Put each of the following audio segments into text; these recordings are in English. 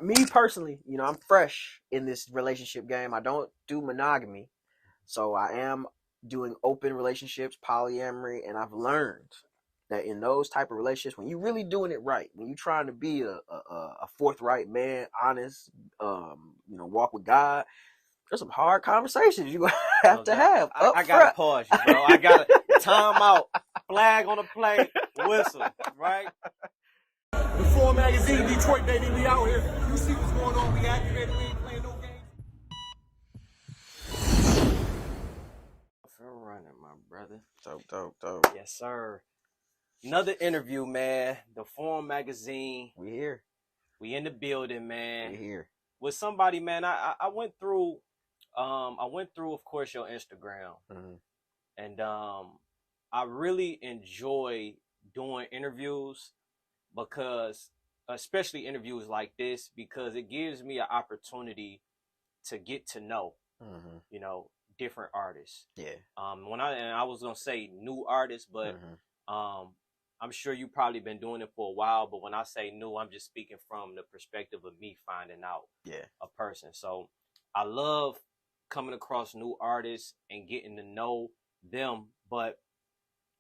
Me personally, I'm fresh in this relationship game. I don't do monogamy, so I am doing open relationships, polyamory, and I've learned that in those type of relationships, when you're really doing it right, when you're trying to be a forthright man, honest, walk with God, there's some hard conversations you have No to doubt. have up I gotta front. pause you, bro. I gotta time out. Flag on the play, whistle, right? The Four Magazine, Detroit, baby, we out here. You see what's going on, we activated, we ain't playing no games. For running, my brother. Dope. Yes, sir. Another interview, man. The Forum Magazine. We here. We in the building, man. We here. With somebody, man. I went through, of course, your Instagram, and I really enjoy doing interviews because, especially interviews like this, because it gives me an opportunity to get to know, different artists. Yeah. I was gonna say new artists, but I'm sure you probably been doing it for a while. But when I say new, I'm just speaking from the perspective of me finding out a person. So I love coming across new artists and getting to know them. But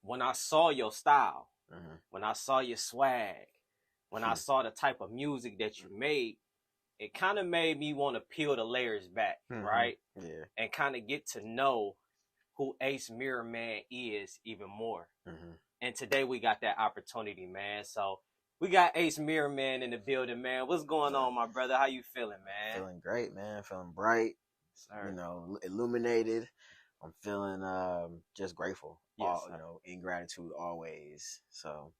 when I saw your style, when I saw your swag, when I saw the type of music that you made, it kind of made me want to peel the layers back, right? Yeah. And kind of get to know who Ace Mirrorman is even more. And today we got that opportunity, man. So we got Ace Mirrorman in the building, man. What's going on, my brother? How you feeling, man? Feeling great, man. Feeling bright. Sir. Illuminated. I'm feeling just grateful. Yes, in gratitude always. So,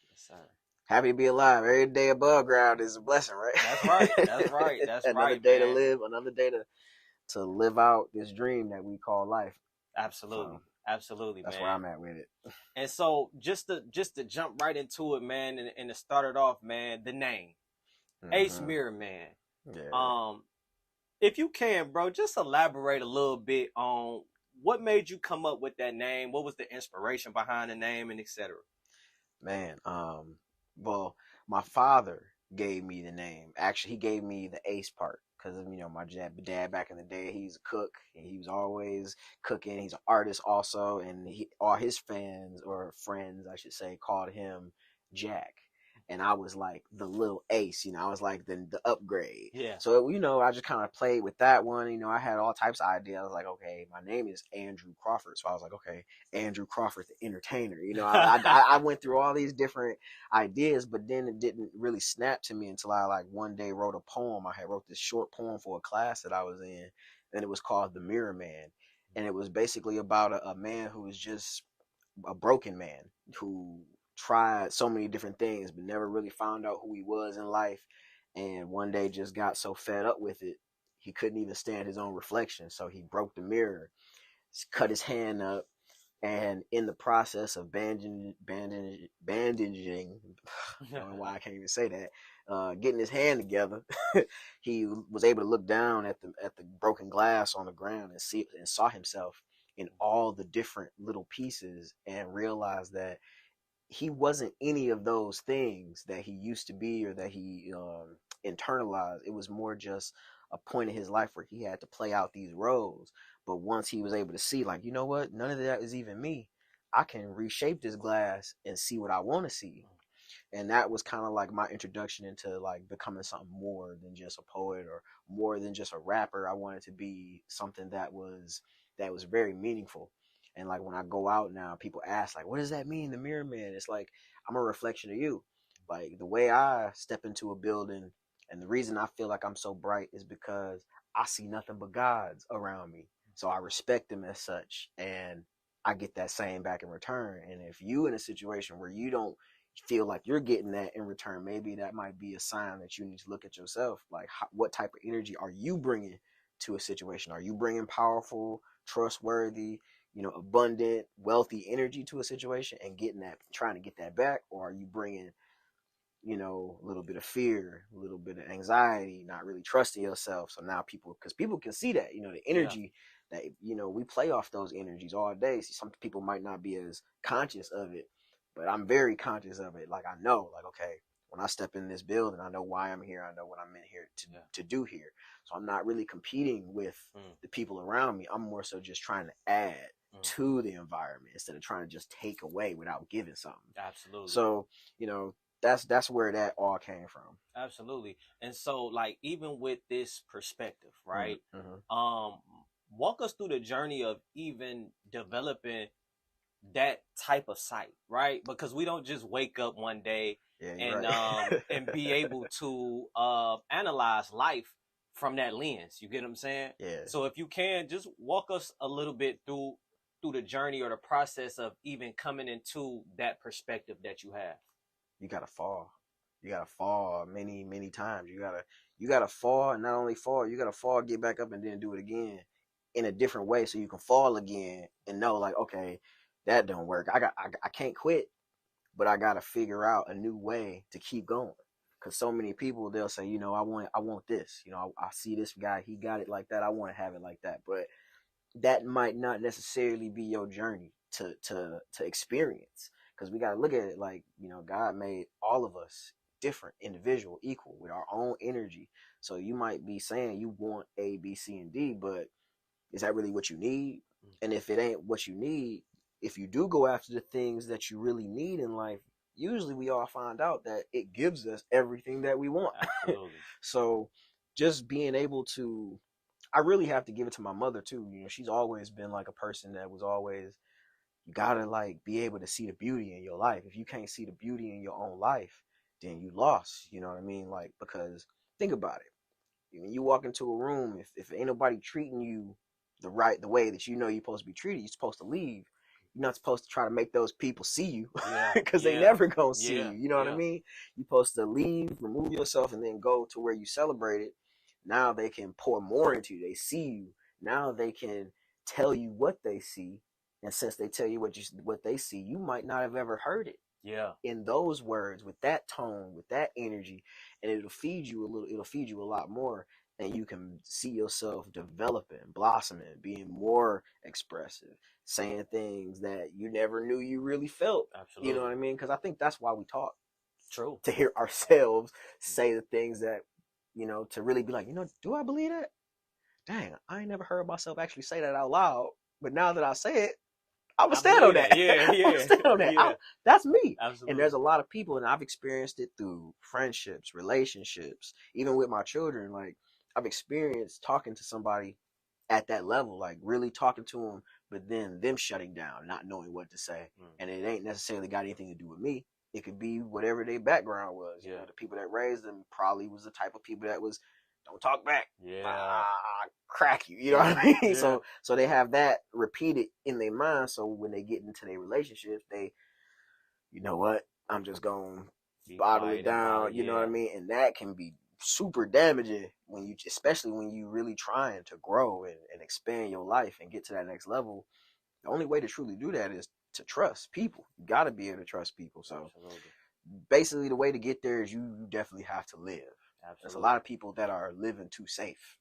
yes, sir. Happy to be alive. Every day above ground is a blessing, right? That's right. That's right. That's another right, day man. to live. Another day to live out this dream that we call life. Absolutely. So, absolutely, that's man. where I'm at with it. And so just to jump right into it, man, and to start it off, man, the name. Ace Mirrorman. Yeah. If you can, bro, just elaborate a little bit on what made you come up with that name. What was the inspiration behind the name, and etc. Man, well, my father gave me the name. Actually, he gave me the Ace part because my dad back in the day, he's a cook and he was always cooking. He's an artist also, and all his fans or friends, I should say, called him Jack. And I was like the little Ace, I was like the upgrade. Yeah. So, I just kind of played with that one. I had all types of ideas. I was like, okay, my name is Andrew Crawford. So I was like, okay, Andrew Crawford, the entertainer. I went through all these different ideas, but then it didn't really snap to me until I one day wrote a poem. I had wrote this short poem for a class that I was in, and it was called The Mirrorman. And it was basically about a man who was just a broken man who tried so many different things but never really found out who he was in life, and one day just got so fed up with it he couldn't even stand his own reflection, so he broke the mirror, cut his hand up, and in the process of bandaging I don't know why I can't even say that, getting his hand together, he was able to look down at the broken glass on the ground and saw himself in all the different little pieces and realized that he wasn't any of those things that he used to be or that he internalized. It was more just a point in his life where he had to play out these roles. But once he was able to see, you know what, none of that is even me. I can reshape this glass and see what I want to see. And that was kind of like my introduction into becoming something more than just a poet or more than just a rapper. I wanted to be something that was very meaningful. And when I go out now, people ask what does that mean, the Mirror Man? It's like I'm a reflection of you. The way I step into a building, and the reason I feel like I'm so bright is because I see nothing but gods around me. So I respect them as such, and I get that same back in return. And if you in a situation where you don't feel like you're getting that in return, maybe that might be a sign that you need to look at yourself. What type of energy are you bringing to a situation? Are you bringing powerful, trustworthy, abundant, wealthy energy to a situation and trying to get that back? Or are you bringing, a little bit of fear, a little bit of anxiety, not really trusting yourself? So now because people can see that, the energy that, we play off those energies all day. See, some people might not be as conscious of it, but I'm very conscious of it. I know, okay, when I step in this building, I know why I'm here. I know what I'm in here to do here. So I'm not really competing with the people around me. I'm more so just trying to add to the environment instead of trying to just take away without giving something. Absolutely. So, you know, that's where that all came from. Absolutely. And so, like, even with this perspective, right? Walk us through the journey of even developing that type of sight, right? Because we don't just wake up one day and right. And be able to analyze life from that lens. You get what I'm saying? Yeah. So if you can, just walk us a little bit through the journey or the process of even coming into that perspective that you have. You gotta fall. You gotta fall many, many times. You gotta fall, and not only fall, you gotta fall, get back up, and then do it again in a different way, so you can fall again and know, like, okay, that don't work. I can't quit, but I gotta figure out a new way to keep going. Cause so many people, they'll say, you know, I want this. You know, I see this guy, he got it like that. I want to have it like that, but that might not necessarily be your journey to experience. Because we got to look at it like, you know, God made all of us different, individual, equal, with our own energy. So you might be saying you want A, B, C, and D, but is that really what you need? And if it ain't what you need, if you do go after the things that you really need in life, usually we all find out that it gives us everything that we want. So just being able to, I really have to give it to my mother too. You know, she's always been like a person that was always, you gotta like be able to see the beauty in your life. If you can't see the beauty in your own life, then you lost. You know what I mean? Like, because think about it. When you walk into a room, if ain't nobody treating you the way that you know you're supposed to be treated, you're supposed to leave. You're not supposed to try to make those people see you, because they never gonna see you. You know what I mean? You're supposed to leave, remove yourself, and then go to where you celebrate it. Now they can pour more into you. They see you. Now they can tell you what they see, and since they tell you what they see, you might not have ever heard it. In those words, with that tone, with that energy, and it'll feed you a little. It'll feed you a lot more, and you can see yourself developing, blossoming, being more expressive, saying things that you never knew you really felt. Absolutely. You know what I mean? Because I think that's why we talk. True. To hear ourselves say the things that, you know, to really be like, you know, do I believe that? Dang, I ain't never heard myself actually say that out loud. But now that I say it, I'm gonna stand on that. Yeah. I'm gonna stand on that. Yeah. That's me. Absolutely. And there's a lot of people, and I've experienced it through friendships, relationships, even with my children. Like, I've experienced talking to somebody at that level, like really talking to them, but then them shutting down, not knowing what to say. And it ain't necessarily got anything to do with me. It could be whatever their background was. You know, the people that raised them probably was the type of people that was, don't talk back. Crack you. You know what I mean? So they have that repeated in their mind. So when they get into their relationships, they, you know what? I'm just gonna bottle it down. You know what I mean? And that can be super damaging when you, especially when you really trying to grow and expand your life and get to that next level. The only way to truly do that is to trust people. You got to be able to trust people. So basically, the way to get there is you definitely have to live. There's a lot of people that are living too safe,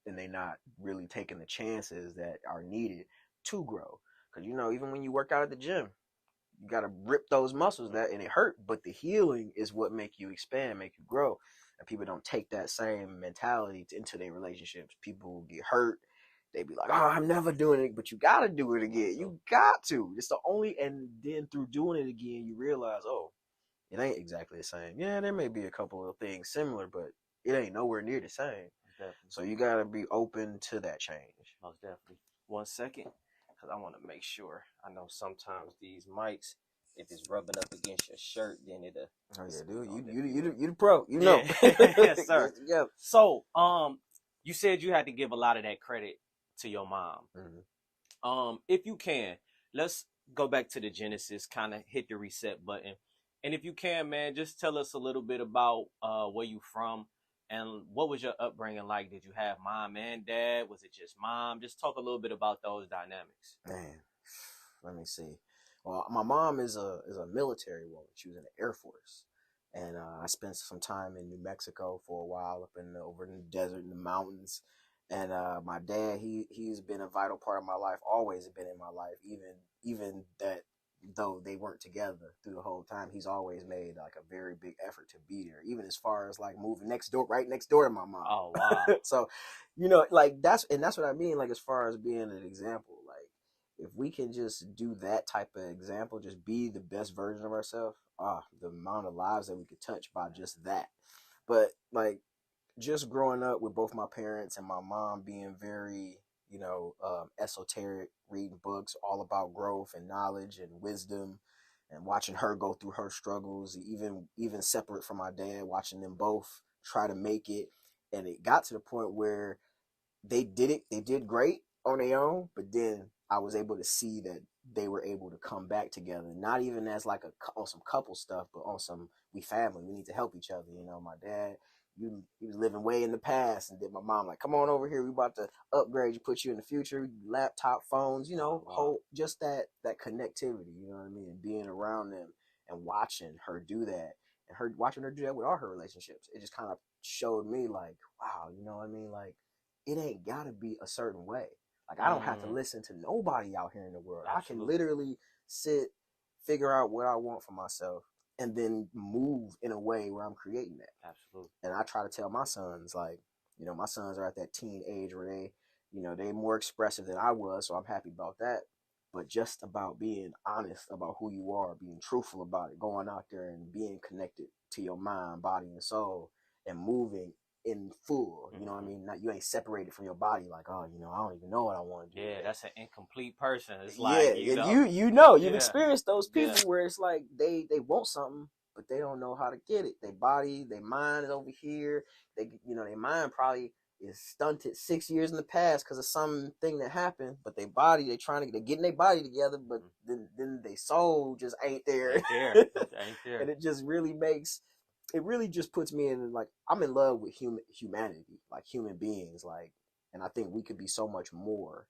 and they're not really taking the chances that are needed to grow. Because, you know, even when you work out at the gym, you got to rip those muscles, that, and it hurt, but the healing is what make you expand, make you grow. And people don't take that same mentality into their relationships. People get hurt. They be like, oh, I'm never doing it, but you got to do it again. You got to. It's the only, and then through doing it again, you realize, oh, it ain't exactly the same. Yeah, there may be a couple of things similar, but it ain't nowhere near the same. Definitely. So you got to be open to that change. Most definitely. 1 second, because I want to make sure. I know sometimes these mics, if it's rubbing up against your shirt, then it'll. Oh yeah, dude, you the pro. You know. Yes, sir. Yeah. So, you said you had to give a lot of that credit to your mom. If you can, let's go back to the Genesis, kind of hit the reset button. And if you can, man, just tell us a little bit about where you from and what was your upbringing like? Did you have mom and dad? Was it just mom? Just talk a little bit about those dynamics. Man, let me see. Well, my mom is a military woman. She was in the Air Force. And I spent some time in New Mexico for a while, up over in the desert, in the mountains. And my dad, he's been a vital part of my life, always been in my life, even that though they weren't together through the whole time, he's always made like a very big effort to be there, even as far as like moving next door, right next door to my mom. Oh wow. So, you know, like that's what I mean. Like as far as being an example, like if we can just do that type of example, just be the best version of ourselves. The amount of lives that we could touch by just that. But like just growing up with both my parents and my mom being very, you know, esoteric, reading books all about growth and knowledge and wisdom, and watching her go through her struggles, even separate from my dad, watching them both try to make it, and it got to the point where they did great on their own, but then I was able to see that they were able to come back together, not even as like on some couple stuff, but on some, we family, we need to help each other. You know, my dad, he was living way in the past, and then my mom like, come on over here, we about to upgrade you, put you in the future, laptop, phones, you know, whole just that connectivity, you know what I mean, and being around them and watching her do that, and her watching her do that with all her relationships, it just kind of showed me like, wow, you know what I mean, like it ain't gotta be a certain way. Like I don't have to listen to nobody out here in the world. Absolutely. I can literally sit, figure out what I want for myself, and then move in a way where I'm creating that. Absolutely. And I try to tell my sons, like, you know, my sons are at that teen age where they, you know, they're more expressive than I was, so I'm happy about that. But just about being honest about who you are, being truthful about it, going out there and being connected to your mind, body, and soul, and moving in full, you know what I mean? Not, you ain't separated from your body like, oh, you know, I don't even know what I want to do. Yeah, that's an incomplete person. It's like, you've experienced those people where it's like they want something, but they don't know how to get it. Their body, their mind is over here. They, you know, their mind probably is stunted 6 years in the past because of something that happened, but their body, they're getting their body together, but then their soul just ain't there. Ain't there. And it just really makes, it really just puts me in, like, I'm in love with humanity, like human beings, like, and I think we could be so much more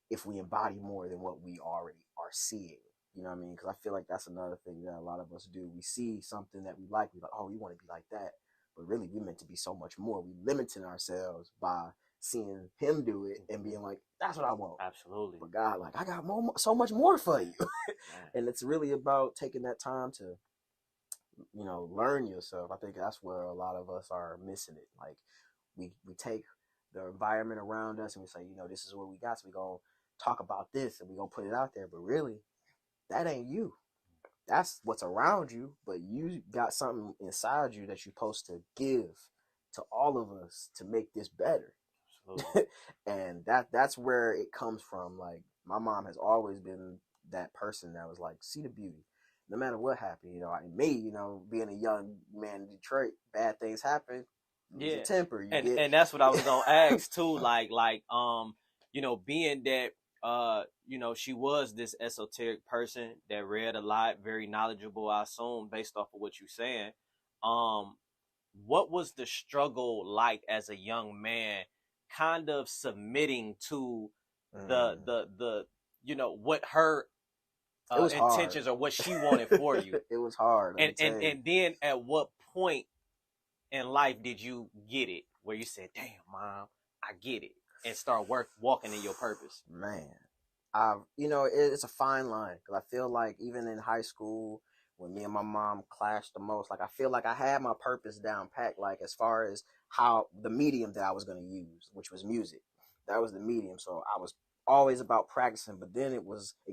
if we embody more than what we already are seeing. You know what I mean? Because I feel like that's another thing that a lot of us do. We see something that we like, we're like, oh, we want to be like that, but really we're meant to be so much more. We limiting ourselves by seeing him do it and being like, that's what I want. Absolutely. But God, like, I got so much more for you. And it's really about taking that time to, you know, learn yourself. I think that's where a lot of us are missing it. Like we take the environment around us and we say, you know, this is what we got, so we're gonna talk about this and we're gonna put it out there, but really that ain't you. That's what's around you, but you got something inside you that you're supposed to give to all of us to make this better. And that's where it comes from. Like my mom has always been that person that was like, see the beauty no matter what happened. You know, and me, you know, being a young man in Detroit, bad things happen. Lose your temper. And that's what I was gonna ask too. Like, you know, being that you know, she was this esoteric person that read a lot, very knowledgeable, I assume, based off of what you're saying. What was the struggle like as a young man, kind of submitting to the you know, what her intentions or what she wanted for you? It was hard. And then at what point in life did you get it where you said, damn, Mom, I get it, and start walking in your purpose? Man, you know, it's a fine line, because I feel like even in high school when me and my mom clashed the most, like I feel like I had my purpose down pat, like as far as how the medium that I was going to use, which was music. That was the medium. So I was always about practicing, but then it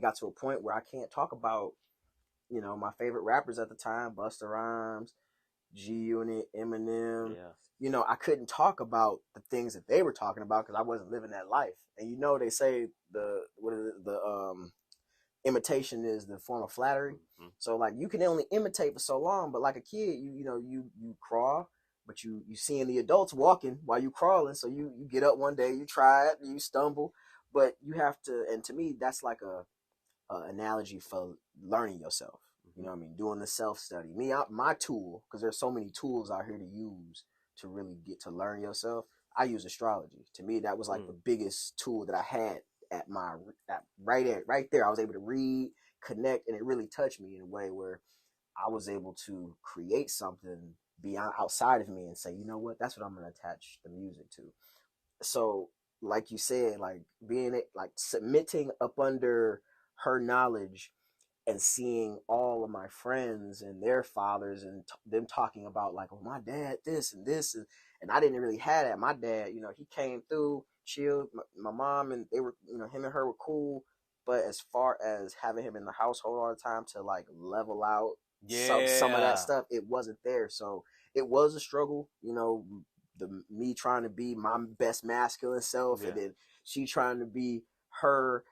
got to a point where I can't talk about, you know, my favorite rappers at the time, Busta Rhymes, G Unit, Eminem. Yeah. You know, I couldn't talk about the things that they were talking about because I wasn't living that life. And you know, they say the imitation is the form of flattery. Mm-hmm. So like you can only imitate for so long, but like a kid, you crawl, but you seeing the adults walking while you crawling, so you get up one day, you try it, you stumble, but you have to. And to me, that's like a analogy for learning yourself. You know what I mean? Doing the self-study. My tool, because there's so many tools out here to use to really get to learn yourself. I use astrology. To me, that was like the biggest tool that I had right there. I was able to read, connect, and it really touched me in a way where I was able to create something beyond outside of me and say, you know what, that's what I'm going to attach the music to. So, like you said, like being like submitting up under her knowledge and seeing all of my friends and their fathers and them talking about like, oh, my dad, this and this. And I didn't really have that. My dad, you know, he came through, chilled. My mom and they were, you know, him and her were cool. But as far as having him in the household all the time to like level out some of that stuff, it wasn't there. So it was a struggle, you know, me trying to be my best masculine self, and then she trying to be her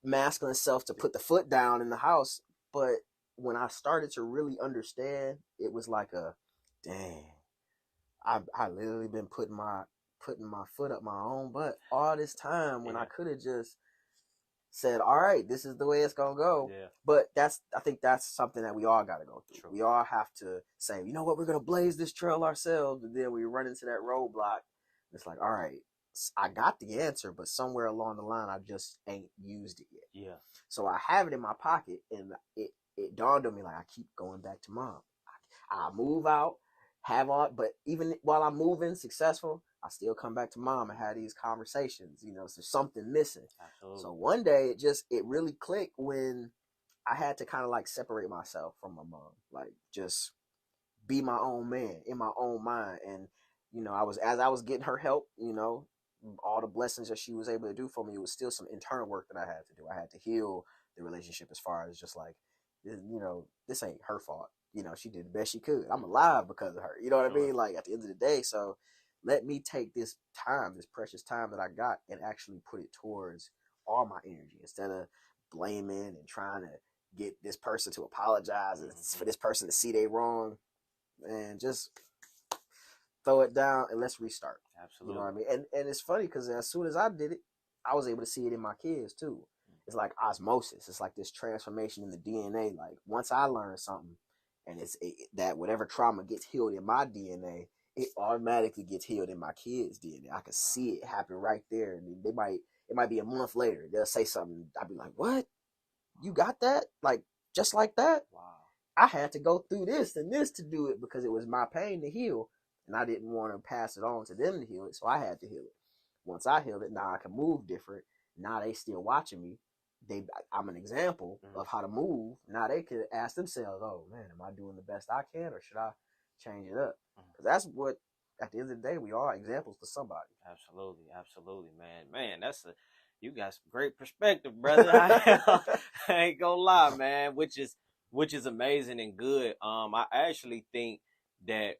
masculine self to put the foot down in the house. But when I started to really understand, it was like a dang. I literally been putting my foot up my own butt all this time when I could have just said, all right, this is the way it's gonna go. Yeah. But I think that's something that we all gotta go through. True. We all have to say, you know what, we're gonna blaze this trail ourselves, and then we run into that roadblock. It's like, all right, I got the answer, but somewhere along the line, I just ain't used it yet. Yeah. So I have it in my pocket, and it dawned on me like I keep going back to mom. I move out, have all, but even while I'm moving successful, I still come back to mom and have these conversations. You know, so there's something missing. Absolutely. So one day it really clicked when I had to kind of like separate myself from my mom, like just be my own man in my own mind. And you know, as I was getting her help, you know, all the blessings that she was able to do for me, it was still some internal work that I had to do. I had to heal the relationship as far as just like, you know, this ain't her fault. You know, she did the best she could. I'm alive because of her. You know what I mean? Like at the end of the day, so let me take this time, this precious time that I got, and actually put it towards all my energy instead of blaming and trying to get this person to apologize and for this person to see they wrong, and just throw it down and let's restart. Absolutely. You know what I mean? And it's funny because as soon as I did it, I was able to see it in my kids too. It's like osmosis. It's like this transformation in the DNA. Like once I learn something, and that whatever trauma gets healed in my DNA, it automatically gets healed in my kids' DNA. I can see it happen right there. And it might be a month later. They'll say something. I'll be like, what? You got that? Like, just like that? Wow. I had to go through this and this to do it because it was my pain to heal. And I didn't want to pass it on to them to heal it. So I had to heal it. Once I healed it, now I can move different. Now they still watching me. I'm an example of how to move. Now they could ask themselves, oh man, am I doing the best I can, or should I change it up? Because that's what, at the end of the day, we are examples to somebody. Absolutely, absolutely, man. You got some great perspective, brother. I ain't gonna lie, man. Which is amazing and good. I actually think that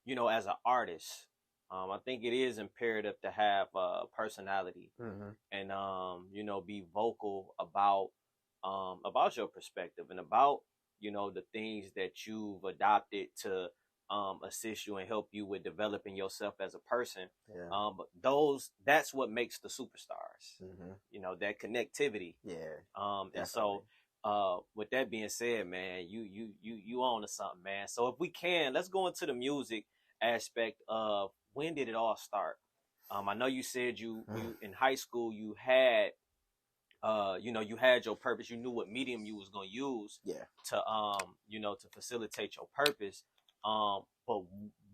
you know, as an artist, I think it is imperative to have personality and you know, be vocal about your perspective and about, you know, the things that you've adopted to assist you and help you with developing yourself as a person. Yeah. But that's what makes the superstars. You know, that connectivity. Yeah. And so with that being said, man, you on to something, man. So if we can, let's go into the music aspect of when did it all start? I know you said you in high school you had you know, you had your purpose. You knew what medium you was gonna use to you know, to facilitate your purpose. But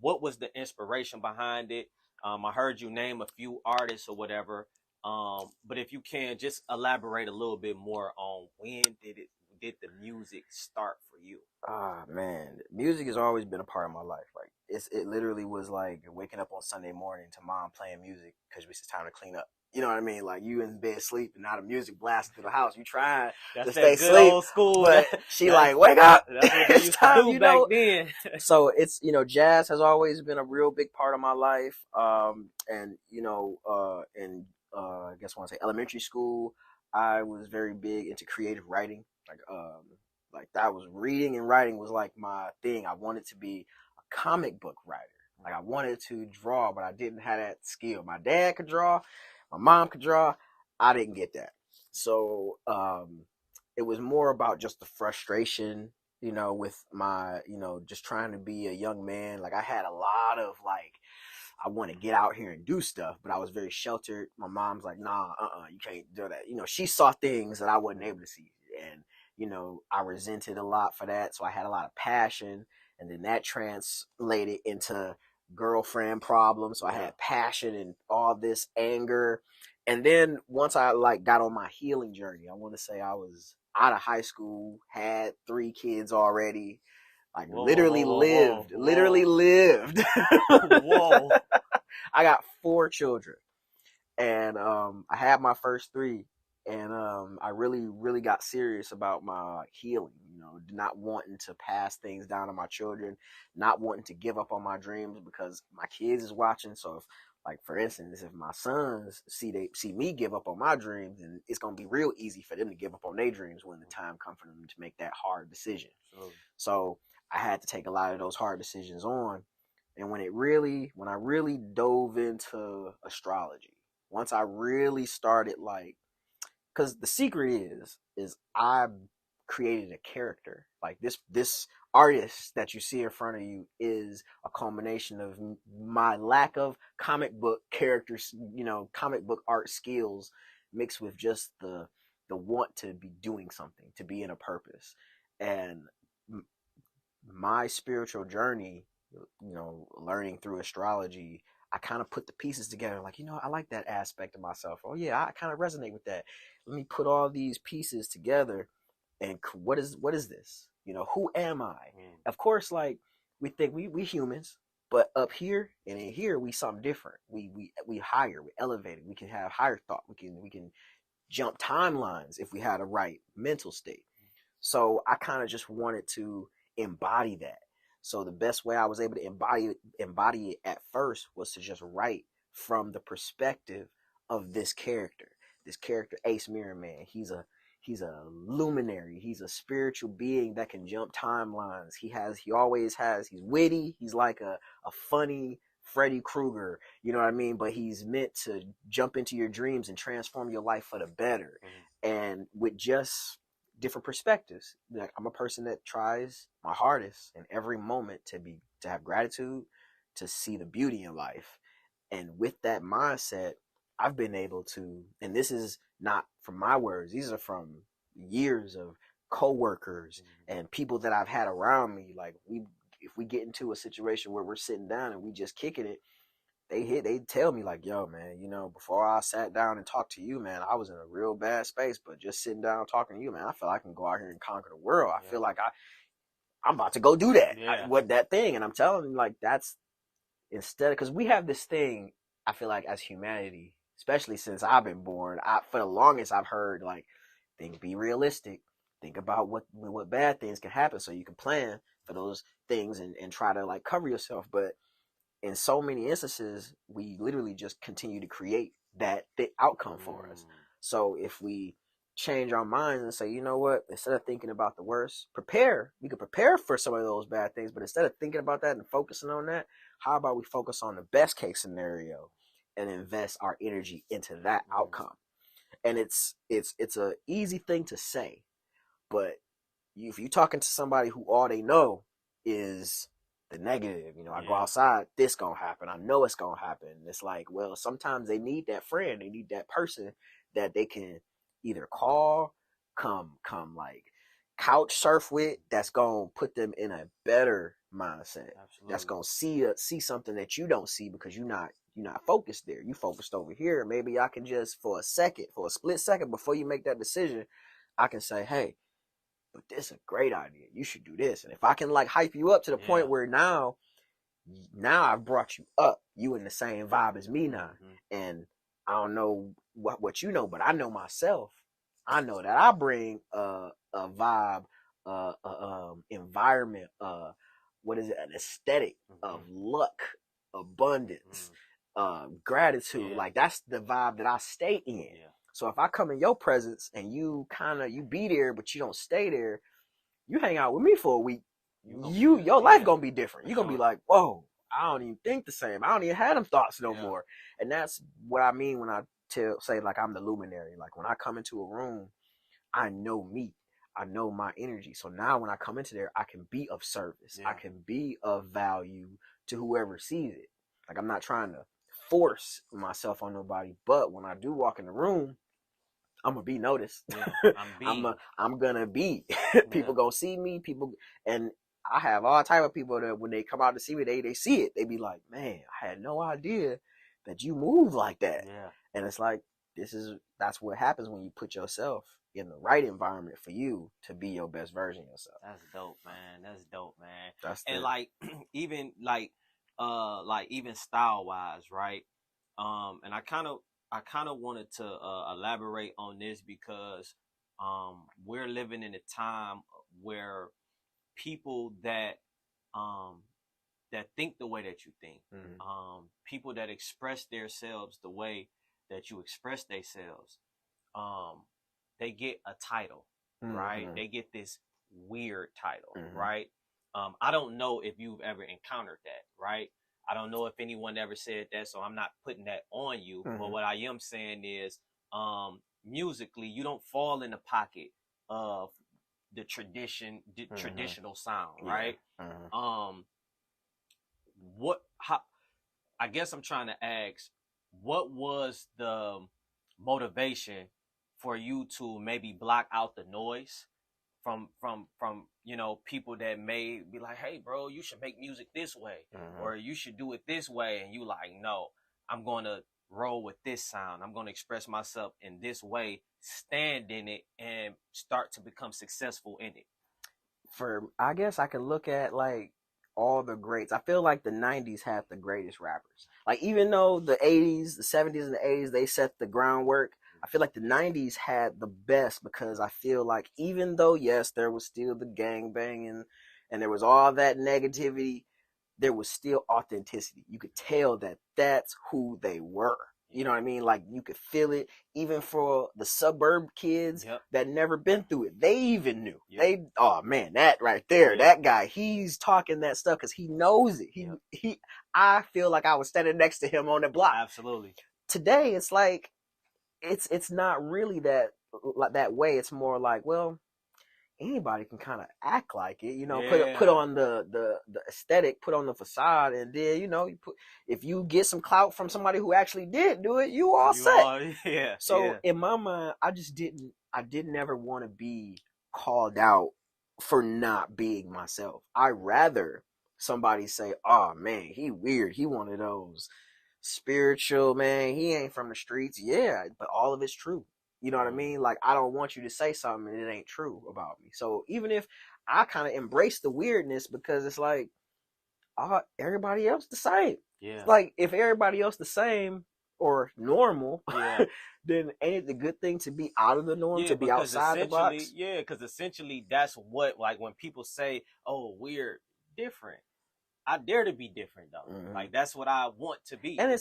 what was the inspiration behind it? I heard you name a few artists or whatever. But if you can just elaborate a little bit more on when did the music start for you? Ah, man, music has always been a part of my life. Like it literally was like waking up on Sunday morning to mom playing music because it's time to clean up. You know what I mean? Like you in bed sleeping, now the music blasting through the house. You trying to stay asleep, old school. but she like, wake up! That's what they it's used time, to do you back know. then. So it's, you know, jazz has always been a real big part of my life. And you know, I guess when I say elementary school, I was very big into creative writing. Like that was reading and writing was like my thing. I wanted to be a comic book writer. Like I wanted to draw, but I didn't have that skill. My dad could draw, my mom could draw. I didn't get that. So it was more about just the frustration, you know, with my, you know, just trying to be a young man. Like I had a lot of like, I want to get out here and do stuff, but I was very sheltered. My mom's like, nah, you can't do that. You know, she saw things that I wasn't able to see. And, you know, I resented a lot for that. So I had a lot of passion, and then that translated into girlfriend problems. So I had passion and all this anger. And then once I like got on my healing journey, I want to say I was out of high school, had 3 kids already. Like Whoa, literally whoa, whoa, lived, literally lived. Whoa. I got 4 children, and I had my first 3, and I really got serious about my healing. You know, not wanting to pass things down to my children, not wanting to give up on my dreams because my kids is watching. So if, like for instance, if my sons see me give up on my dreams, then it's gonna be real easy for them to give up on their dreams when the time comes for them to make that hard decision. Sure. So I had to take a lot of those hard decisions on. And when I really dove into astrology, once I really started, like, because the secret is I created a character. Like this artist that you see in front of you is a culmination of my lack of comic book characters, you know, comic book art skills, mixed with just the want to be doing something, to be in a purpose. And my spiritual journey, you know, learning through astrology, I kind of put the pieces together. Like, you know, I like that aspect of myself. Oh yeah, I kind of resonate with that. Let me put all these pieces together, and what is this? You know, who am I? Of course, like we think we humans, but up here and in here we something different. We higher, we elevated. We can have higher thought. We can jump timelines if we had a right mental state. So I kind of just wanted to embody that. So the best way I was able to embody it at first was to just write from the perspective of this character. This character, Ace Mirrorman, he's a luminary. He's a spiritual being that can jump timelines. He always has, he's witty. He's like a funny Freddy Krueger, you know what I mean? But he's meant to jump into your dreams and transform your life for the better. And with just different perspectives. Like, I'm a person that tries my hardest in every moment to have gratitude, to see the beauty in life. And with that mindset, I've been able to, and this is not from my words, these are from years of coworkers and people that I've had around me. Like, if we get into a situation where we're sitting down and we just kicking it, they tell me like, yo, man, you know, before I sat down and talked to you, man, I was in a real bad space, but just sitting down talking to you, man, I feel like I can go out here and conquer the world. I feel like I'm about to go do that. What that thing. And I'm telling you, like, that's instead, because we have this thing, I feel like, as humanity, especially since I've been born, for the longest I've heard, like, be realistic. Think about what bad things can happen so you can plan for those things and try to, like, cover yourself. But in so many instances, we literally just continue to create that outcome for us. So if we change our minds and say, you know what, instead of thinking about the worst, we could prepare for some of those bad things, but instead of thinking about that and focusing on that, how about we focus on the best case scenario and invest our energy into that outcome? And it's a easy thing to say, but if you're talking to somebody who all they know is the negative, you know, I go outside, this gonna happen, I know it's gonna happen. It's like, well, sometimes they need that friend, they need that person that they can either call, come like couch surf with, that's gonna put them in a better mindset. Absolutely. That's gonna see something that you don't see because you're not focused there. You focused over here. Maybe I can just for a split second before you make that decision, I can say, hey, but this is a great idea. You should do this. And if I can, like, hype you up to the point where now I've brought you up, you in the same vibe as me now. And I don't know what you know, but I know myself. I know that I bring a vibe, environment, an aesthetic of luck, abundance, gratitude. Like, that's the vibe that I stay in. So if I come in your presence and you be there, but you don't stay there, you hang out with me for a week, your life gonna be different. You're gonna be like, whoa, I don't even think the same. I don't even have them thoughts no more. And that's what I mean when I say like I'm the luminary. Like, when I come into a room, I know me. I know my energy. So now when I come into there, I can be of service. I can be of value to whoever sees it. Like, I'm not trying to force myself on nobody, but when I do walk in the room, I'm gonna be noticed. I'm gonna be. People gonna see me. And I have all type of people that when they come out to see me, they see it. They be like, man, I had no idea that you move like that. And it's like, that's what happens when you put yourself in the right environment for you to be your best version of yourself. That's dope, man. That's dope, man. That's and like even like even style wise, right? And I kind of wanted to elaborate on this because we're living in a time where people that think the way that you think, people that express themselves the way that you express themselves, they get a title, right? They get this weird title, right? I don't know if you've ever encountered that, right? I don't know if anyone ever said that, so I'm not putting that on you. But what I am saying is, musically, you don't fall in the pocket of the traditional sound, right? I guess I'm trying to ask, what was the motivation for you to maybe block out the noise from people that may be like, hey bro, you should make music this way, or you should do it this way, and you like, no, I'm going to roll with this sound, I'm going to express myself in this way, stand in it, and start to become successful in it? I guess I could look at like all the greats. I feel like the 90s had the greatest rappers. Like, even though the 80s, the 70s and the 80s, they set the groundwork, I feel like the 90s had the best, because I feel like even though, yes, there was still the gang banging and there was all that negativity, there was still authenticity. You could tell that that's who they were. You know what I mean? Like, you could feel it even for the suburb kids that never been through it. They even knew. Oh man, that right there, that guy, he's talking that stuff because he knows it. I feel like I was standing next to him on the block. Absolutely. Today, it's like, it's not really that way. It's more like, well, anybody can kind of act like it, put on the aesthetic, put on the facade, and then if you get some clout from somebody who actually did do it, you all set. In my mind, I didn't ever want to be called out for not being myself. I rather somebody say, oh man, he weird, he one of those spiritual, man, he ain't from the streets. Yeah, but all of it's true. You know what I mean? Like, I don't want you to say something and it ain't true about me. So even if I kind of embrace the weirdness, because it's like, everybody else the same. It's like, if everybody else the same or normal, then ain't it the good thing to be out of the norm, to be outside the box? Yeah, because essentially that's what, like, when people say, oh, we're different, I dare to be different though. Like, that's what I want to be. And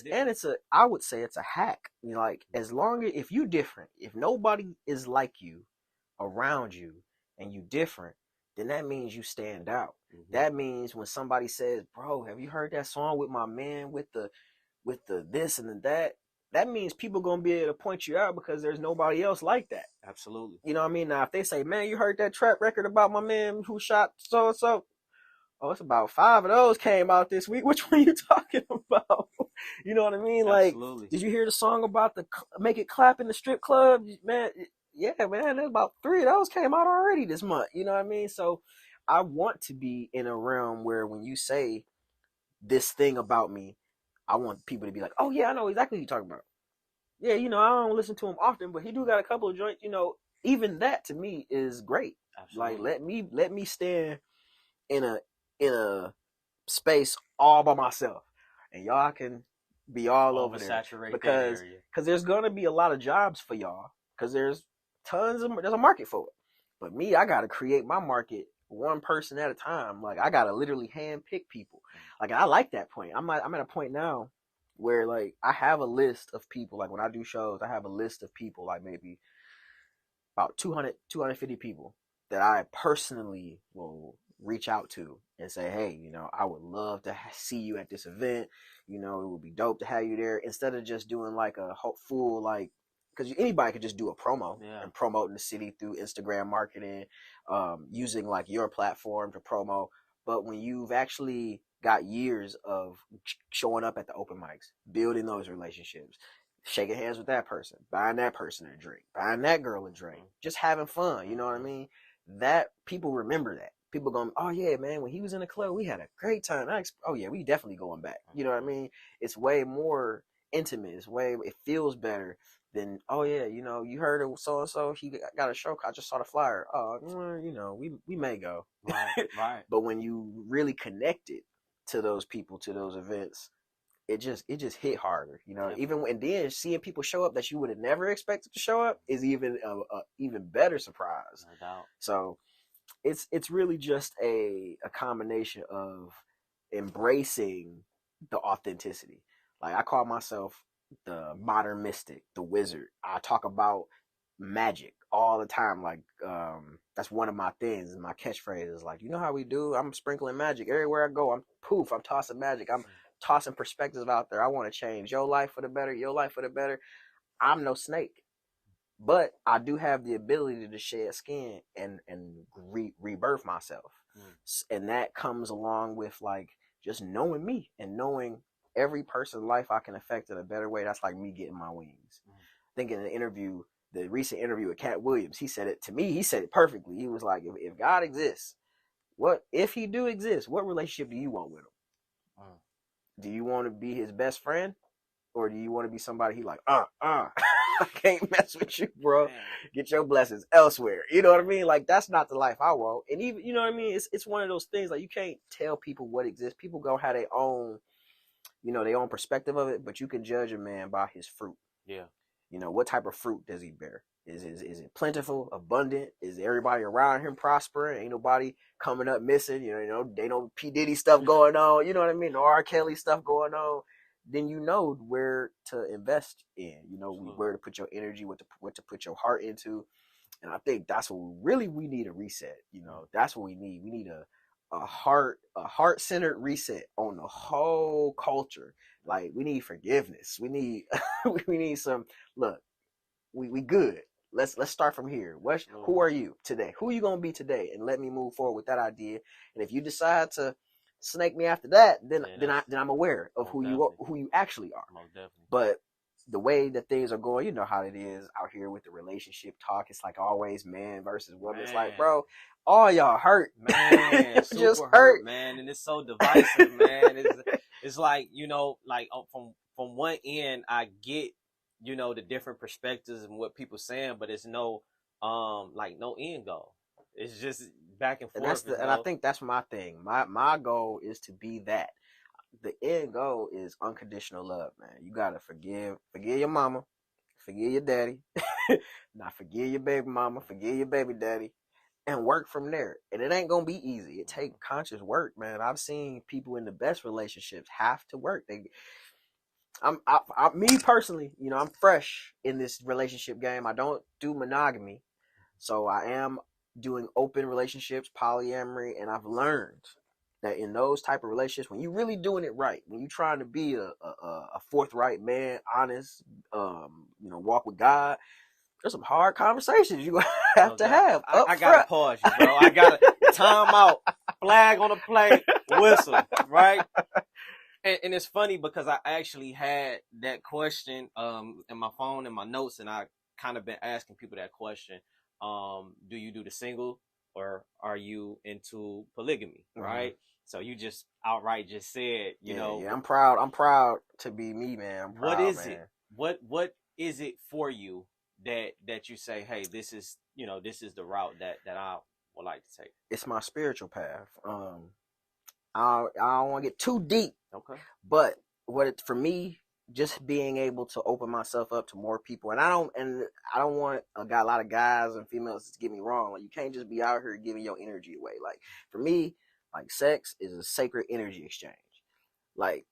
I would say it's a hack. Like, as long as, if you different, if nobody is like you around you and you different, then that means you stand out. That means when somebody says, bro, have you heard that song with my man with the this and the that? That means people gonna be able to point you out because there's nobody else like that. Absolutely. You know what I mean? Now, if they say, man, you heard that trap record about my man who shot so and so? Oh, it's about 5 of those came out this week. Which one are you talking about? You know what I mean? Absolutely. Like, did you hear the song about the make it clap in the strip club? Man, yeah, man, there's about 3 of those came out already this month. You know what I mean? So I want to be in a realm where when you say this thing about me, I want people to be like, oh yeah, I know exactly what you're talking about. Yeah, I don't listen to him often, but he do got a couple of joints. Even that to me is great. Absolutely. Like, let me stand in a space all by myself, and y'all can be all over there, because there's gonna be a lot of jobs for y'all, because there's a market for it. But me, I gotta create my market one person at a time. Like, I gotta literally hand pick people. Like, I like that point. I'm at a point now where, like, I have a list of people. Like, when I do shows, I have a list of people, like maybe about 250 people that I personally will reach out to and say, hey, I would love to see you at this event. It would be dope to have you there, instead of just doing like a full, like, because anybody could just do a promo and promote in the city through Instagram marketing, using like your platform to promo. But when you've actually got years of showing up at the open mics, building those relationships, shaking hands with that person, buying that person a drink, buying that girl a drink, just having fun, you know what I mean? That people remember that. People going, oh yeah, man, when he was in the club, we had a great time. Oh yeah, we definitely going back. You know what I mean? It's way more intimate. It's way, it feels better than, oh yeah, you know, you heard of so and so, he got a show. I just saw the flyer. Oh, well, you know, we may go. Right. But when you really connected to those people, to those events, it just hit harder, you know. Even when then seeing people show up that you would have never expected to show up is even a even better surprise. No doubt. So it's really just a combination of embracing the authenticity. Like, I call myself the modern mystic, the wizard. I talk about magic all the time. Like, that's one of my things. My catchphrase is like, you know how we do? I'm sprinkling magic everywhere I go. I'm tossing magic. I'm tossing perspectives out there. I want to change your life for the better, your life for the better. I'm no snake, but I do have the ability to shed skin and rebirth myself. And that comes along with like just knowing me and knowing every person's life I can affect in a better way. That's like me getting my wings. I think in the recent interview with Cat Williams, he said it to me. He said it perfectly. He was like, if God exists, if he do exist, what relationship do you want with him? Do you want to be his best friend, or do you want to be somebody he like, I can't mess with you, bro. Get your blessings elsewhere. You know what I mean? Like, that's not the life I want. And even, you know what I mean? It's one of those things, like, you can't tell people what exists. People gonna have their own, you know, their own perspective of it, but you can judge a man by his fruit. Yeah. You know, what type of fruit does he bear? Is it plentiful, abundant? Is everybody around him prospering? Ain't nobody coming up missing? You know, they know P. Diddy stuff going on. You know what I mean? The R. Kelly stuff going on. Then you know where to invest in. You know, where to put your energy, what to put your heart into. And I think that's what we need a reset. You know, that's what we need. We need a heart-centered reset on the whole culture. Like, we need forgiveness. We need we need some look. We good. Let's start from here. Who are you today? Who are you gonna be today? And let me move forward with that idea. And if you decide to snake me after that, then I'm aware of who you actually are. Most definitely. But the way that things are going, you know how it is out here with the relationship talk. It's like always man versus woman. It's like, bro, all y'all hurt, man. Super just hurt, man. And it's so divisive, man. It's like, you know, like from one end, I get, you know, the different perspectives and what people saying, but it's no no end goal. It's just back and forth. And I think that's my thing. My goal is to be that. The end goal is unconditional love, man. You gotta forgive your mama, forgive your daddy, not forgive your baby mama, forgive your baby daddy, and work from there. And it ain't gonna be easy. It takes conscious work, man. I've seen people in the best relationships have to work. Me personally, you know, I'm fresh in this relationship game. I don't do monogamy, so I am doing open relationships, polyamory, and I've learned that in those type of relationships, when you're really doing it right, when you're trying to be a forthright man, honest, you know, walk with God, there's some hard conversations you have to have. I gotta pause you, bro. I gotta time out, flag on the play, whistle, right? And it's funny because I actually had that question in my phone, in my notes, and I kind of been asking people that question. Do you do the single, or are you into polygamy, right? So you just outright just said, you know. Yeah, I'm proud to be me, man. What is it? What is it for you that you say, hey, this is the route that I would like to take? It's my spiritual path. I don't want to get too deep. Okay. But for me, just being able to open myself up to more people, and I don't want a lot of guys and females to get me wrong. Like, you can't just be out here giving your energy away. Like, for me, like, sex is a sacred energy exchange. Like,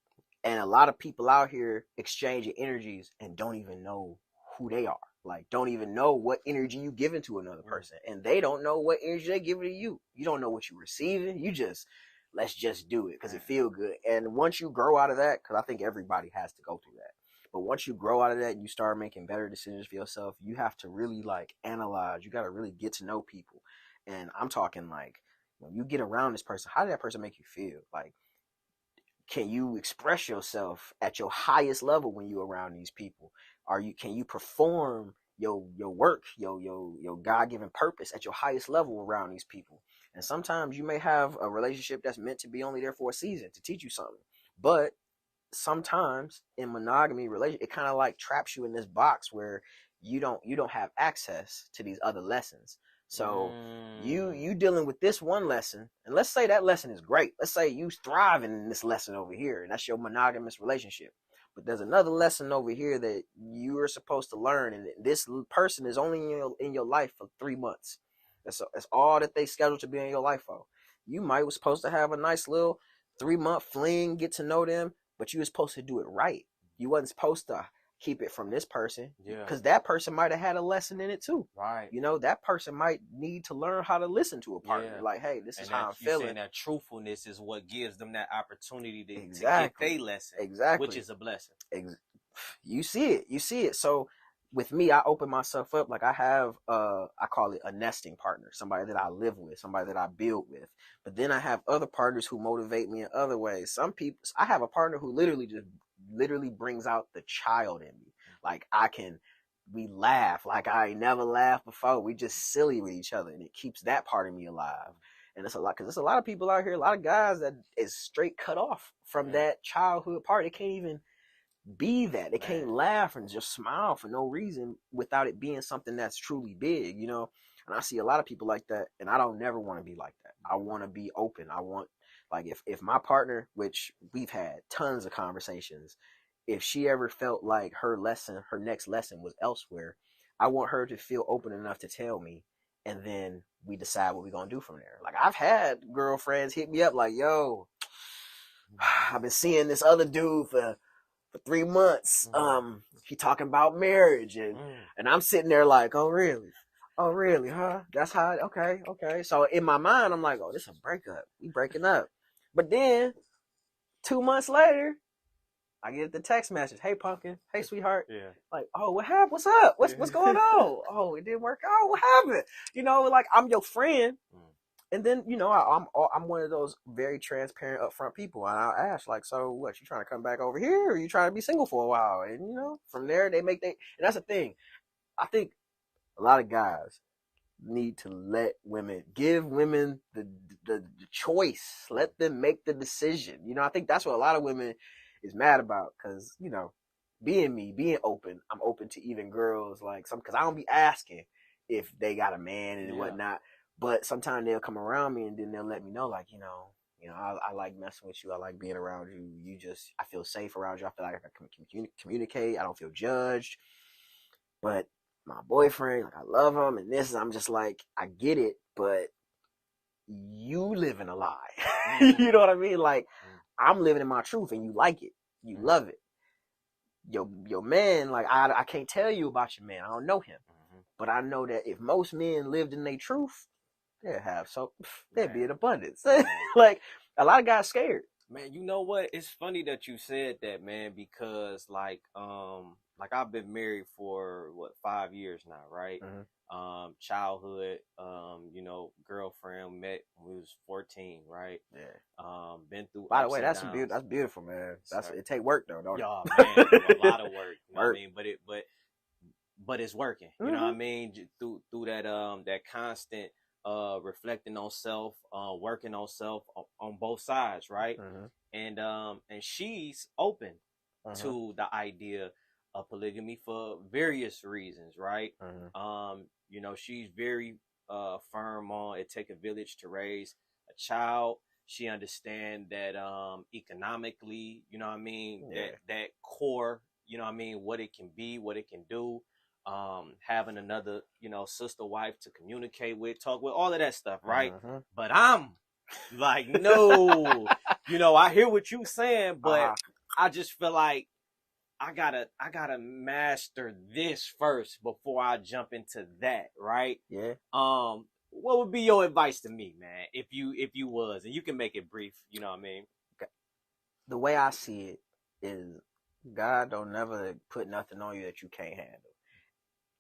and a lot of people out here exchanging energies and don't even know who they are. Like, don't even know what energy you giving to another person, and they don't know what energy they giving to you. You don't know what you're receiving. You just let's just do it because it feels good. And once you grow out of that, because I think everybody has to go through that, but once you grow out of that and you start making better decisions for yourself, you have to really like analyze. You got to really get to know people. And I'm talking like, when you get around this person, how did that person make you feel? Like, can you express yourself at your highest level when you're around these people? Can you perform your work, your God-given purpose at your highest level around these people? And sometimes you may have a relationship that's meant to be only there for a season to teach you something. But sometimes in monogamy relation, it kind of like traps you in this box where you don't have access to these other lessons. So you dealing with this one lesson, and let's say that lesson is great. Let's say you thriving in this lesson over here, and that's your monogamous relationship. But there's another lesson over here that you are supposed to learn, and this person is only in your life for 3 months. That's all that they scheduled to be in your life for. You might was supposed to have a nice little 3-month fling, get to know them, but you were supposed to do it right. You wasn't supposed to keep it from this person, because that person might have had a lesson in it too. Right. You know, that person might need to learn how to listen to a partner. Like, hey, this is how I'm feeling. Saying that truthfulness is what gives them that opportunity to get their lesson. Exactly. Which is a blessing. You see it. So with me, I open myself up. Like I have, I call it a nesting partner, somebody that I live with, somebody that I build with. But then I have other partners who motivate me in other ways. Some people, I have a partner who literally brings out the child in me. Like we laugh like I ain't never laughed before. We just silly with each other, and it keeps that part of me alive. And it's a lot, because there's a lot of people out here, a lot of guys that is straight cut off from that childhood part. They can't even be that. They can't laugh and just smile for no reason without it being something that's truly big, you know? And I see a lot of people like that, and I don't never want to be like that. I want to be open. I want, like, if my partner, which we've had tons of conversations, if she ever felt like her next lesson was elsewhere, I want her to feel open enough to tell me, and then we decide what we're going to do from there. Like, I've had girlfriends hit me up like, yo, I've been seeing this other dude for 3 months. He talking about marriage, and I'm sitting there like, oh really, huh? That's how. Okay. So in my mind, I'm like, oh, this is a breakup. We breaking up. But then 2 months later, I get the text message, hey pumpkin, hey sweetheart. Yeah. Like, oh, what happened? What's up? What's going on? Oh, it didn't work out. What happened? You know, like, I'm your friend. And then, you know, I'm one of those very transparent, upfront people. And I'll ask, like, so what, you trying to come back over here, or you trying to be single for a while? And, you know, from there, and that's the thing. I think a lot of guys need to give women the choice. Let them make the decision. You know, I think that's what a lot of women is mad about, because, you know, being open, I'm open to even girls, like, because I don't be asking if they got a man and whatnot. But sometimes they'll come around me and then they'll let me know, like, you know, I like messing with you. I like being around you. I feel safe around you. I feel like I can communicate. I don't feel judged. But my boyfriend, like, I love him, and I'm just like, I get it, but you live in a lie. You know what I mean? Like, I'm living in my truth, and you like it. You love it. Your man, like, I can't tell you about your man. I don't know him. But I know that if most men lived in their truth, they'd be in abundance. Like, a lot of guys scared. Man, you know what? It's funny that you said that, man, because like I've been married for 5 years now, right? Childhood, you know, girlfriend met when we was 14, right? Yeah. Been through. By the way, that's beautiful, man. It take work though, don't it? Yeah, man, a lot of work. You know what I mean? But it's working. You know what I mean? Through that constant reflecting on self, working on self on both sides, right? And she's open to the idea of polygamy for various reasons, right? You know, she's very firm on it take a village to raise a child. She understands that economically, you know what I mean, that core, you know what I mean, what it can be, what it can do. Having another, you know, sister wife to communicate with, talk with, all of that stuff, right? But I'm like, no, you know, I hear what you saying, but I just feel like I gotta master this first before I jump into that, right? Yeah. What would be your advice to me, man, if you was, and you can make it brief, you know what I mean? The way I see it is, God don't never put nothing on you that you can't handle.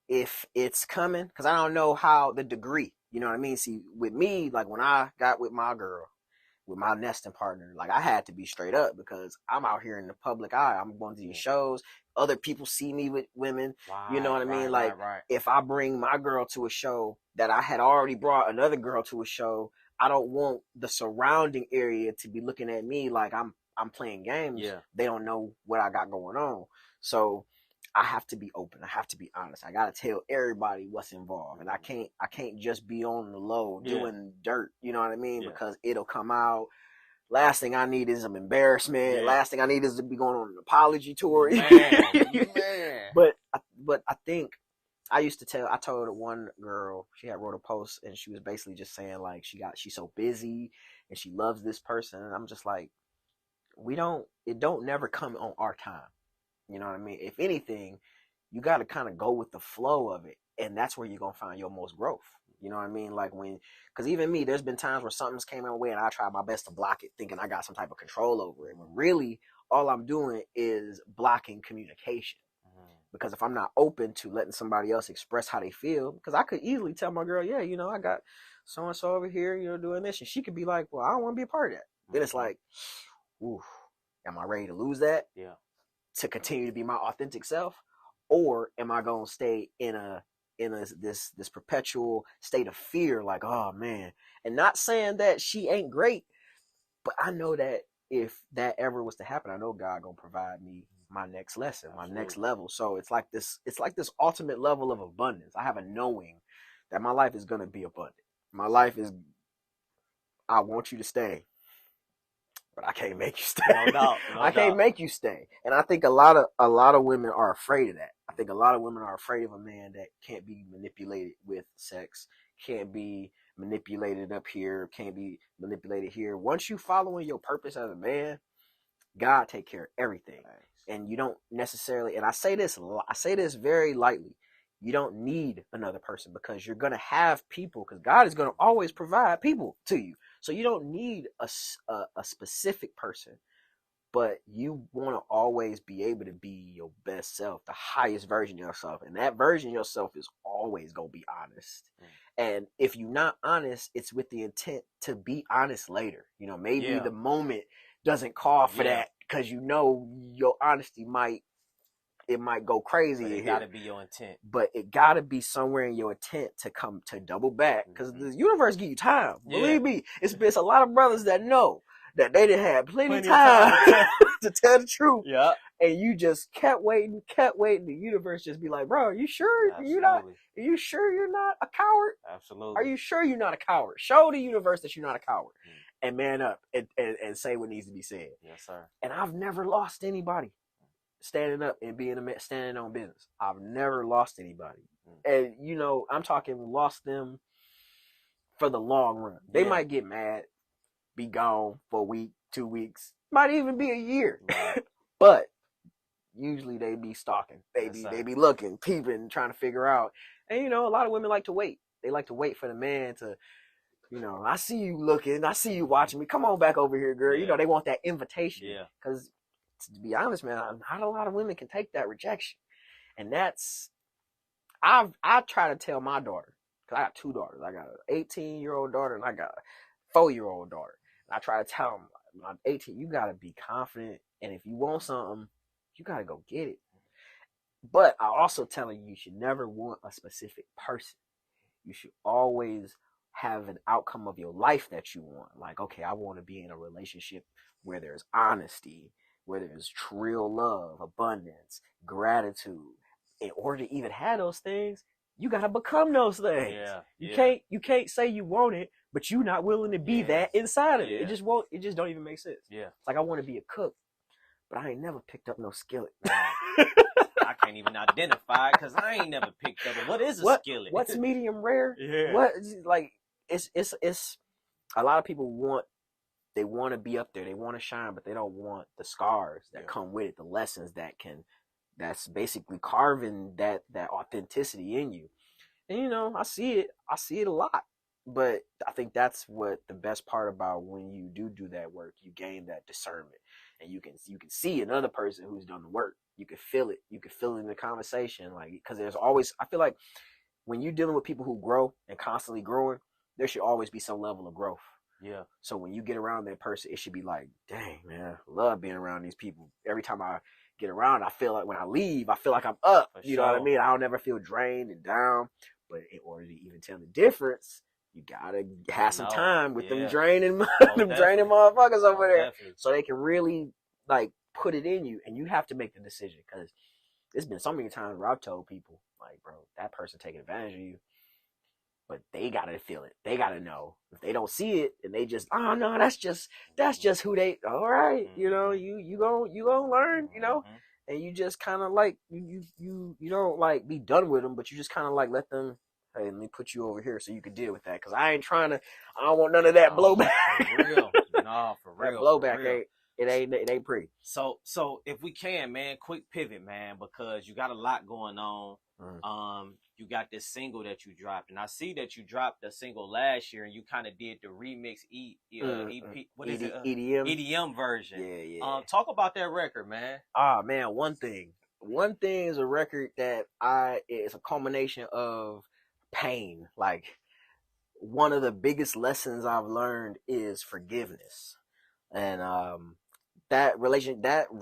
If it's coming, because I don't know how the degree, you know what I mean? See, with me, like, when I got with my girl, with my nesting partner, like, I had to be straight up, because I'm out here in the public eye. I'm going to these shows. Other people see me with women. You know what I mean? Like, if I bring my girl to a show that I had already brought another girl to a show, I don't want the surrounding area to be looking at me like I'm I'm playing games, Yeah. they don't know what I got going on. So I have to be open. I have to be honest. I gotta tell everybody what's involved, and I can't just be on the low doing dirt. You know what I mean? Because it'll come out. Last thing I need is some embarrassment. Last thing I need is to be going on an apology tour. Man. But I think I told one girl, she had wrote a post and she was basically just saying like she's so busy and she loves this person, and I'm just like, it don't never come on our time. You know what I mean? If anything, you got to kind of go with the flow of it, and that's where you're gonna find your most growth. You know what I mean? Like because even me, there's been times where something's came my way and I try my best to block it, thinking I got some type of control over it. When really, all I'm doing is blocking communication. Because if I'm not open to letting somebody else express how they feel, because I could easily tell my girl, yeah, you know, I got so and so over here, you know, doing this, and she could be like, well, I don't want to be a part of that. Then it's like, ooh, am I ready to lose that? Yeah. To continue to be my authentic self, or am I gonna stay in this perpetual state of fear, like, oh man? And not saying that she ain't great, but I know that if that ever was to happen, I know God gonna provide me my next lesson, my next level. So it's like this ultimate level of abundance. I have a knowing that my life is gonna be abundant. My life is, I want you to stay, but I can't make you stay. No doubt. I can't make you stay. And I think a lot of women are afraid of that. I think a lot of women are afraid of a man that can't be manipulated with sex, can't be manipulated up here, can't be manipulated here. Once you follow in your purpose as a man, God take care of everything. Nice. And you don't necessarily, and I say this very lightly, you don't need another person, because you're going to have people, because God is going to always provide people to you. So you don't need a specific person, but you want to always be able to be your best self, the highest version of yourself. And that version of yourself is always going to be honest. And if you're not honest, it's with the intent to be honest later. You know, maybe the moment doesn't call for that, because you know your honesty might go crazy. But it gotta be your intent. But it gotta be somewhere in your intent to come to double back, because the universe give you time. Believe me, it's been a lot of brothers that know that they didn't have plenty time to tell the truth. Yeah. And you just kept waiting. The universe just be like, bro, are you sure Are you sure you're not a coward? Absolutely. Are you sure you're not a coward? Show the universe that you're not a coward. And man up and say what needs to be said. Yes, sir. And I've never lost anybody standing up and standing on business. I've never lost anybody. And you know, I'm talking lost them for the long run. They might get mad, be gone for a week, 2 weeks, might even be a year. Right. But usually they be stalking. They be looking, peeping, trying to figure out. And you know, a lot of women like to wait. They like to wait for the man to, you know, I see you looking, I see you watching me. Come on back over here, girl. You know, they want that invitation. Yeah. Because to be honest, man, not a lot of women can take that rejection. And that's, I try to tell my daughter, because I got 2 daughters. I got an 18-year-old daughter and I got a 4-year-old daughter. And I try to tell them, my 18, you got to be confident. And if you want something, you got to go get it. But I also tell them, you should never want a specific person. You should always have an outcome of your life that you want. Like, okay, I want to be in a relationship where there's honesty, where there's real love, abundance, gratitude. In order to even have those things, you gotta become those things. You can't say you want it, but you're not willing to be that inside of it. It just don't even make sense. Yeah. It's like, I want to be a cook, but I ain't never picked up no skillet. I can't even identify because I ain't never picked up it. What is a skillet? What's medium rare? Yeah. What, like, it's a lot of people want to be up there, they want to shine, but they don't want the scars that come with it, the lessons that's basically carving that authenticity in you. And you know, I see it a lot. But I think that's what the best part about when you do that work, you gain that discernment, and you can see another person who's done the work. You can feel it. You can feel it in the conversation, like, because there's always, I feel like when you're dealing with people who grow and constantly growing, there should always be some level of growth. Yeah. So when you get around that person, it should be like, dang, man, I love being around these people. Every time I get around, I feel like when I leave, I feel like I'm up. You know what I mean? I don't ever feel drained and down. But in order to even tell the difference, you gotta have some time with them Yeah. draining, Most them definitely. draining motherfuckers over Most there, definitely. so they can really like put it in you, and you have to make the decision. Because it's been so many times where I've told people, like, bro, that person taking advantage of you, but they gotta feel it. They gotta know. If they don't see it, and they just, oh no, that's just who they. All right, you know, you gonna learn, you know, and you just kind of like you don't like be done with them, but you just kind of like let them. Hey, let me put you over here so you can deal with that. Cause I ain't trying to. I don't want none of that blowback. For real. No, for real. That blowback for real. It ain't pretty. So if we can, man, quick pivot, man, because you got a lot going on. You got this single that you dropped, and I see that you dropped a single last year, and you kind of did the remix EP. What is it? EDM version. Yeah. Talk about that record, man. Ah, man, one thing is a record that it's a culmination of pain. Like, one of the biggest lessons I've learned is forgiveness. And that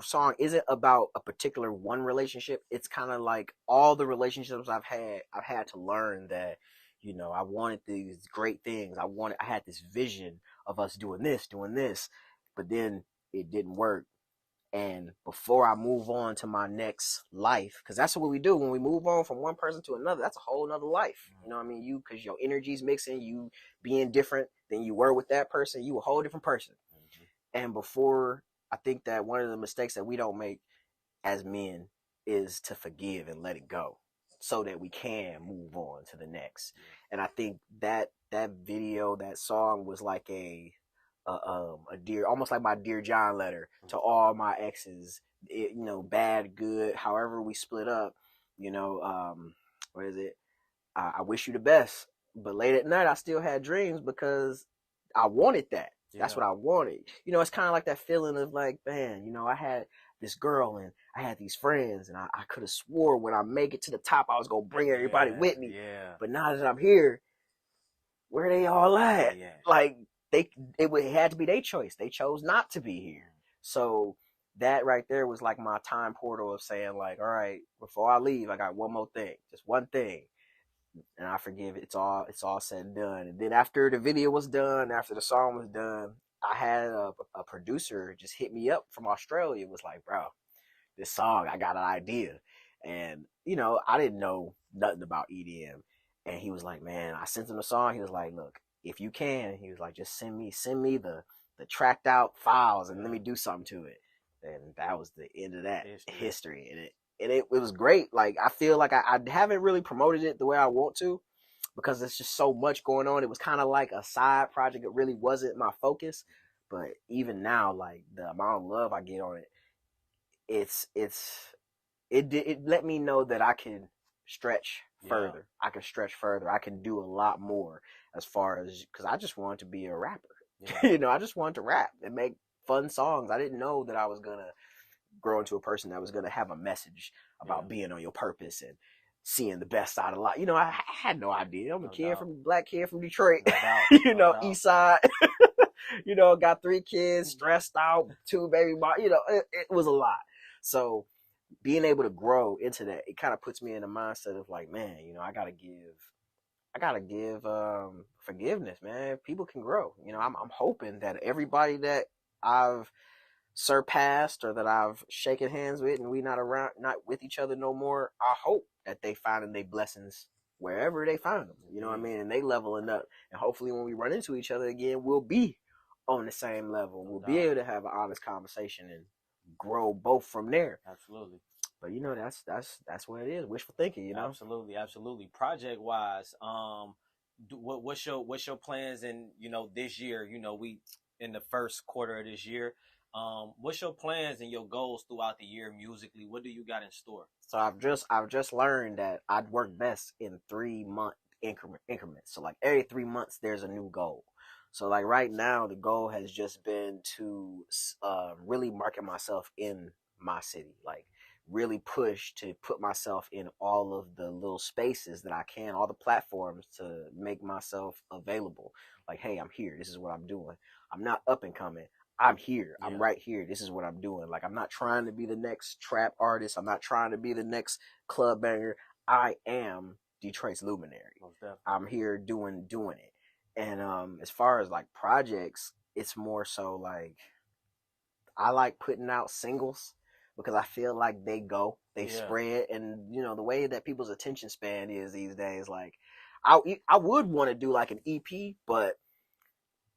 song isn't about a particular one relationship. It's kind of like all the relationships I've had to learn that, you know, I wanted these great things. I had this vision of us doing this, but then it didn't work. And before I move on to my next life, because that's what we do when we move on from one person to another, that's a whole nother life. You know what I mean? Because your energy's mixing, you being different than you were with that person, you a whole different person. And before, I think that one of the mistakes that we don't make as men is to forgive and let it go so that we can move on to the next. And I think that video, that song was like a dear, almost like my Dear John letter to all my exes, you know, bad, good, however we split up, you know, what is it? I wish you the best, but late at night I still had dreams because I wanted that. That's what I wanted. You know, it's kind of like that feeling of like, man, you know, I had this girl and I had these friends, and I could have swore when I make it to the top, I was going to bring everybody with me. But now that I'm here, where they all at? Like, it had to be their choice. They chose not to be here. So that right there was like my time portal of saying, like, all right, before I leave, I got one more thing, just one thing, and I forgive it. It's all said and done. And then after the video was done, after the song was done, I had a producer just hit me up from Australia. It was like, bro, this song, I got an idea. And, you know, I didn't know nothing about EDM. And he was like, man, I sent him the song. He was like, look, if you can, he was like, just send me the tracked out files and let me do something to it. And that was the end of that history. And it was great. Like, I feel like I haven't really promoted it the way I want to because there's just so much going on. It was kind of like a side project. It really wasn't my focus. But even now, like, the amount of love I get on it, it let me know that I can stretch further. I can stretch further. I can do a lot more as far as, because I just wanted to be a rapper. You know, I just wanted to rap and make fun songs. I didn't know that I was going to grow into a person that was going to have a message about being on your purpose and seeing the best side of life. You know, I had no idea. I'm a black kid from Detroit, you know, East Side. You know, got 3 kids, stressed out, 2 baby moms. You know, it was a lot. So being able to grow into that, it kind of puts me in the mindset of like, man, you know, I gotta give forgiveness, man. People can grow. You know, I'm hoping that everybody that I've surpassed or that I've shaken hands with and we not with each other no more, I hope that they finding their blessings wherever they find them. You know what I mean? And they leveling up. And hopefully when we run into each other again, we'll be on the same level. We'll be able to have an honest conversation and grow both from there. Absolutely. But you know, that's what it is. Wishful thinking, you know. Absolutely. Project wise, what's your plans in, you know, this year? You know, we in the first quarter of this year. What's your plans and your goals throughout the year musically? What do you got in store? So I've just learned that I'd work best in 3-month increments. So like every 3 months there's a new goal. So like right now the goal has just been to really market myself in my city, like really push to put myself in all of the little spaces that I can, all the platforms to make myself available. Like, hey, I'm here. This is what I'm doing. I'm not up and coming. I'm here. I'm right here. This is what I'm doing. Like, I'm not trying to be the next trap artist. I'm not trying to be the next club banger. I am Detroit's luminary. I'm here doing it. And as far as like projects, it's more so like I like putting out singles because I feel like they spread, and you know the way that people's attention span is these days. Like, I would want to do like an EP, but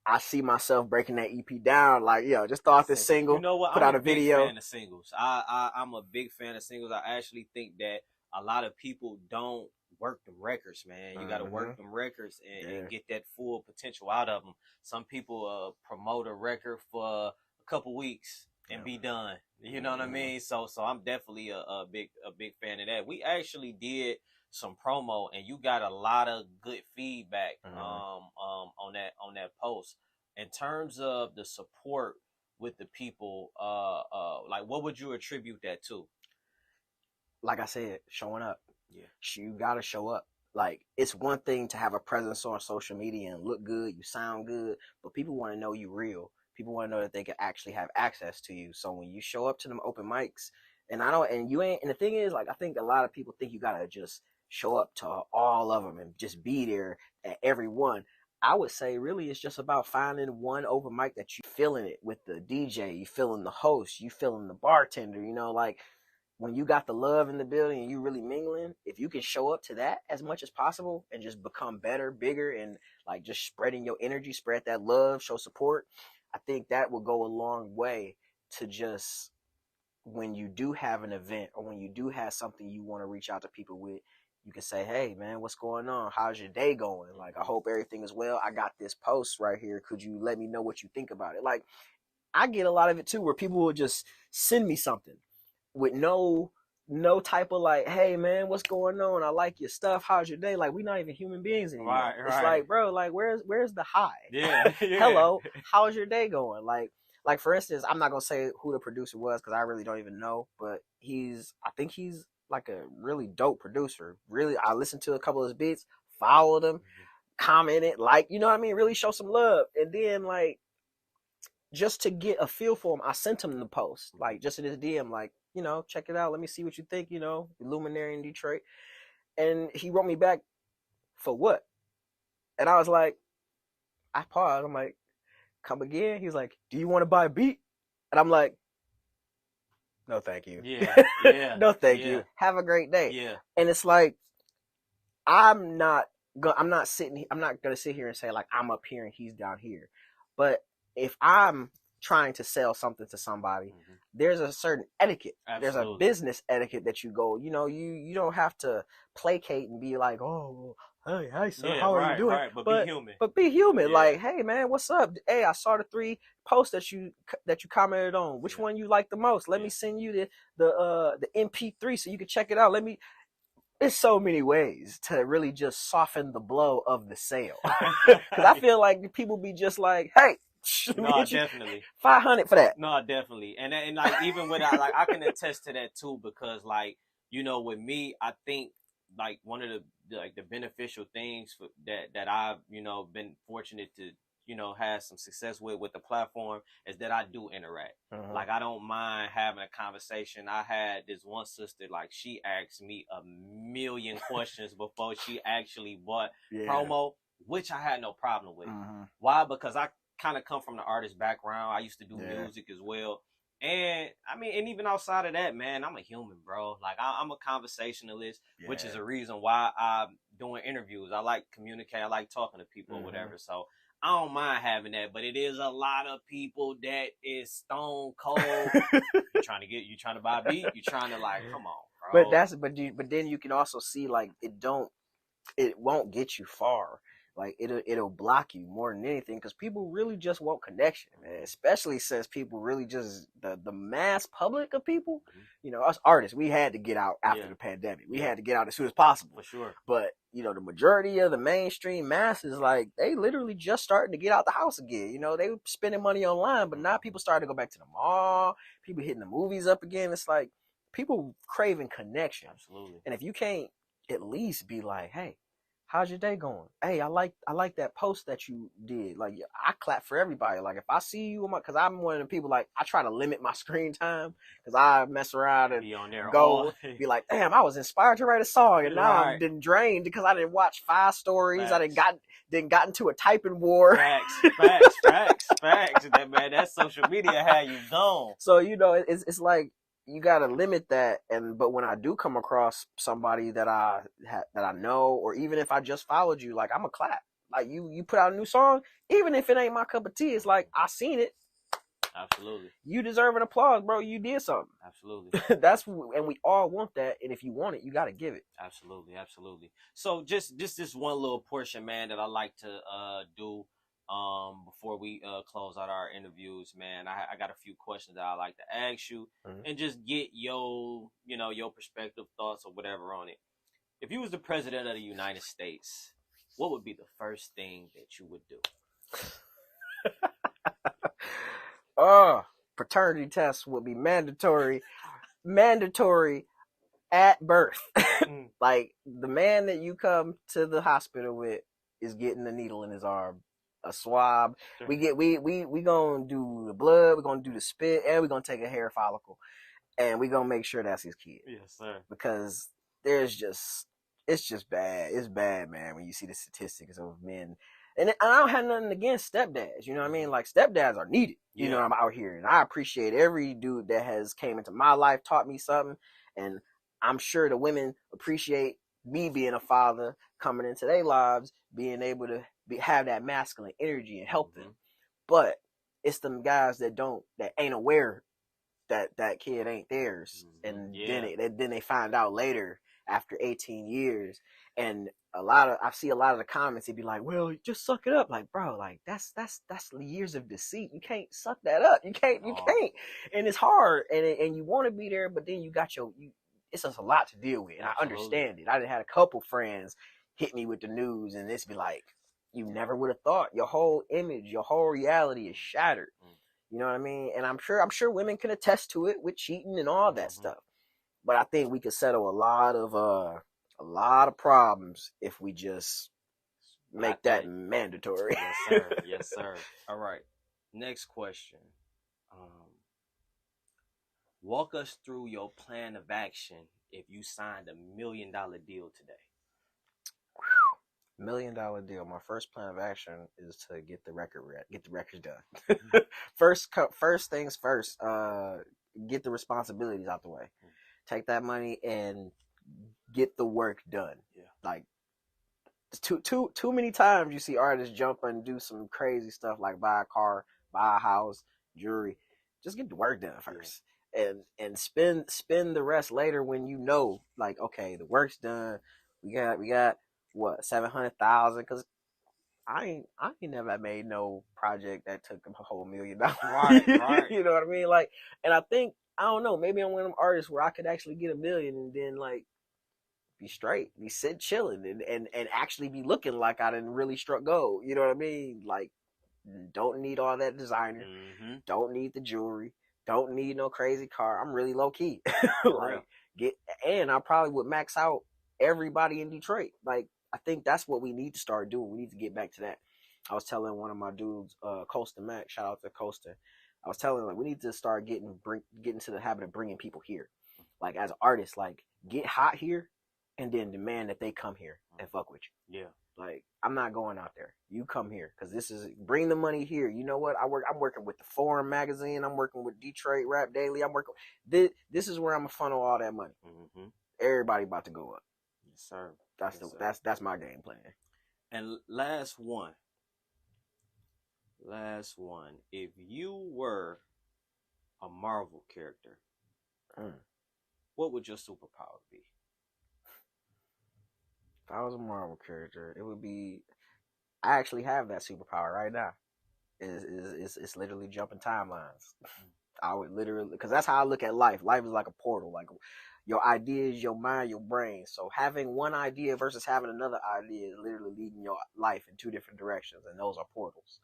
I see myself breaking that EP down. Like, just throw out this single, you know what? put I'm out a video. Big fan of singles. I'm a big fan of singles. I actually think that a lot of people don't work them records, man. You got to work them records and get that full potential out of them. Some people promote a record for a couple weeks and be done. You know what I mean? So I'm definitely a big fan of that. We actually did some promo and you got a lot of good feedback on that post. In terms of the support with the people, like what would you attribute that to? Like I said, showing up. Yeah. You gotta show up. Like, it's one thing to have a presence on social media and look good, you sound good, but people want to know you real. People want to know that they can actually have access to you. So when you show up to them open mics, and the thing is, like, I think a lot of people think you gotta just show up to all of them and just be there at every one. I would say really it's just about finding one open mic that you feeling it with the DJ, you feeling the host, you feeling the bartender, like when you got the love in the building and you really mingling, if you can show up to that as much as possible and just become better, bigger, and like just spreading your energy, spread that love, show support, I think that will go a long way to just when you do have an event or when you do have something you want to reach out to people with, you can say, hey, man, what's going on? How's your day going? Like, I hope everything is well. I got this post right here. Could you let me know what you think about it? Like, I get a lot of it too where people will just send me something with no type of like, hey man, what's going on? I like your stuff. How's your day? Like, we're not even human beings anymore. Right. It's like, bro, like where's the hi? Yeah. Hello, how's your day going? Like for instance, I'm not gonna say who the producer was because I really don't even know, but I think he's like a really dope producer. Really, I listened to a couple of his beats, followed him, commented, like, you know what I mean? Really show some love. And then like just to get a feel for him, I sent him the post, like just in his DM, like, check it out. Let me see what you think, Luminary in Detroit. And he wrote me back, for what? And I was like, I paused. I'm like, come again? He's like, do you want to buy a beat? And I'm like, no, thank you. Yeah. No, thank you. Have a great day. Yeah. And it's like, I'm not gonna sit here and say like I'm up here and he's down here. But if I'm trying to sell something to somebody, there's a certain etiquette. Absolutely. There's a business etiquette that you go, you don't have to placate and be like, oh, hey, son, how are you doing? Right. But be human. But be human. Yeah. Like, hey, man, what's up? Hey, I saw the 3 posts that you commented on. Which one you like the most? Let me send you the MP3 so you can check it out. There's so many ways to really just soften the blow of the sale. Because I feel like people be just like, hey, no, definitely 500 for that. No, definitely, and like even with I can attest to that too, because like with me, I think like one of the beneficial things that I've been fortunate to have some success with the platform is that I do interact. Like, I don't mind having a conversation. I had this one sister, like, she asked me a million questions before she actually bought promo, which I had no problem with. Why? Because I kind of come from the artist background. I used to do music as well. And I mean, and even outside of that, man, I'm a human, bro. Like, I'm a conversationalist, which is a reason why I'm doing interviews. I like communicating. I like talking to people or whatever. So I don't mind having that, but it is a lot of people that is stone cold. you trying to buy a beat. You trying to like, come on, bro. But then you can also see like it won't get you far. Like it'll block you more than anything because people really just want connection, man. Especially since people really just the mass public of people, us artists, we had to get out after the pandemic. We had to get out as soon as possible. For sure. But the majority of the mainstream masses, like they literally just starting to get out the house again. They were spending money online, but now people starting to go back to the mall. People hitting the movies up again. It's like people craving connection. Absolutely. And if you can't at least be like, hey, how's your day going? Hey, I like that post that you did. Like, I clap for everybody. Like, if I see you, because I'm one of the people, like, I try to limit my screen time because I mess around and be on there go be like, damn, I was inspired to write a song, and now right. I'm been drained because I didn't watch 5 stories. Facts. I didn't got into a typing war. Facts. That social media had you gone. So it's like, you gotta limit that, but when I do come across somebody that I know, or even if I just followed you, like, I'm a clap. Like, you put out a new song, even if it ain't my cup of tea, it's like, I seen it. Absolutely. You deserve an applause, bro. You did something. Absolutely. And we all want that, and if you want it, you gotta give it. Absolutely. So just this one little portion, man, that I like to do before we close out our interviews, man. I got a few questions that I like to ask you, and just get your perspective, thoughts, or whatever on it. If you was the president of the United States, what would be the first thing that you would do? Paternity tests would be mandatory at birth. Like, the man that you come to the hospital with is getting a needle in his arm, a swab. We gonna do the blood, we're gonna do the spit, and we're gonna take a hair follicle, and we're gonna make sure that's his kid. Yes, sir. Because it's just bad. It's bad, man, when you see the statistics of men. And I don't have nothing against stepdads, you know what I mean? Like, stepdads are needed. You know, I'm out here, and I appreciate every dude that has came into my life, taught me something, and I'm sure the women appreciate me being a father, coming into their lives, being able to have that masculine energy and help them. But it's them guys that ain't aware that kid ain't theirs, and then they find out later after 18 years, and I see a lot of the comments, they'd be like, well, just suck it up. Like, bro, like, that's years of deceit. You can't suck that up. You can't, and it's hard, and you want to be there, but then you got it's just a lot to deal with, and I understand it. I had a couple friends hit me with the news, and it's be like, you never would have thought. Your whole image, your whole reality is shattered. You know what I mean? And I'm sure women can attest to it with cheating and all that stuff. But I think we could settle a lot of problems if we just make that mandatory. Yes, sir. Yes, sir. All right. Next question. Walk us through your plan of action if you signed $1 million deal today. $1 million deal. My first plan of action is to get the records done. First things first. Get the responsibilities out the way. Take that money and get the work done. Yeah. Like, too many times you see artists jump and do some crazy stuff, like buy a car, buy a house, jewelry. Just get the work done first. Yeah. And spend the rest later when you know, like, okay, the work's done. We got what, 700,000? Because I ain't never made no project that took a whole $1 million. Right. You know what I mean? Like, and I think, I don't know, maybe I'm one of them artists where I could actually get $1 million and then, like, be straight, be chilling, and actually be looking like I didn't really struck gold. You know what I mean? Like, don't need all that designer, don't need the jewelry, don't need no crazy car. I'm really low key. And I probably would max out everybody in Detroit. Like, I think that's what we need to start doing. We need to get back to that. I was telling one of my dudes, Costa Mac, shout out to Costa. I was telling him, like, we need to start getting into the habit of bringing people here. Like, as artists, like, get hot here and then demand that they come here and fuck with you. Yeah. Like, I'm not going out there. You come here, because bring the money here. You know what? I'm working with the Forum magazine. I'm working with Detroit Rap Daily. This is where I'm gonna funnel all that money. Everybody about to go up. Yes, sir. That's my game plan. And last one. If you were a Marvel character, what would your superpower be? If I was a Marvel character, it would be, I actually have that superpower right now. It's literally jumping timelines. I would literally, because that's how I look at life. Life is like a portal. Like, your ideas, your mind, your brain. So having one idea versus having another idea is literally leading your life in two different directions, and those are portals.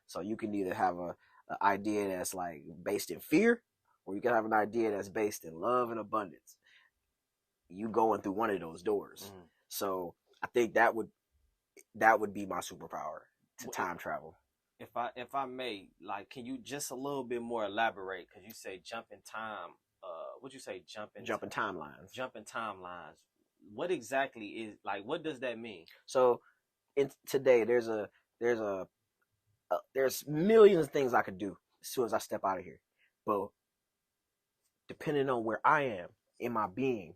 So you can either have an idea that's like based in fear, or you can have an idea that's based in love and abundance. You going through one of those doors. So I think that would that would be my superpower, to time travel. If I may, like, can you just a little bit more elaborate? Because you say jump in time. What'd you say? Jumping timelines. Jumping timelines. What exactly is, like, what does that mean? So, today there's millions of things I could do as soon as I step out of here, but depending on where I am in my being,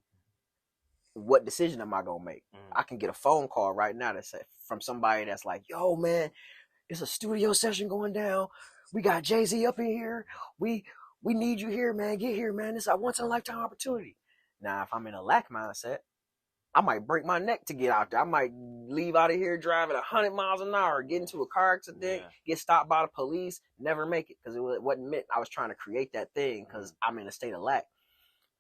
what decision am I gonna make? I can get a phone call right now that say from somebody that's like, "Yo, man, it's a studio session going down. We got Jay-Z up in here. We need you here, man. Get here, man. It's a once in a lifetime opportunity." Now, if I'm in a lack mindset, I might break my neck to get out there. I might leave out of here driving 100 miles an hour, get into a car accident, get stopped by the police, never make it because it wasn't meant. I was trying to create that thing because I'm in a state of lack.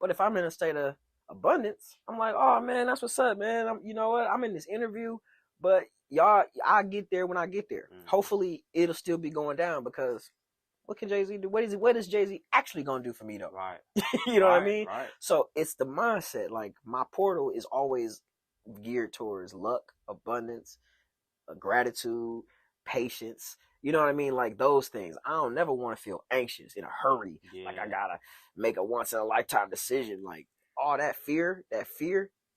But if I'm in a state of abundance, I'm like, "Oh, man, that's what's up, man. You know what? I'm in this interview, but y'all, I'll get there when I get there. Hopefully, it'll still be going down because what can Jay-Z do? What is Jay-Z actually going to do for me, though?" Right. You know what I mean? Right. So it's the mindset. Like, my portal is always geared towards luck, abundance, gratitude, patience. You know what I mean? Like, those things. I don't never want to feel anxious in a hurry. Yeah. Like, I got to make a once in a lifetime decision. Like, all that fear,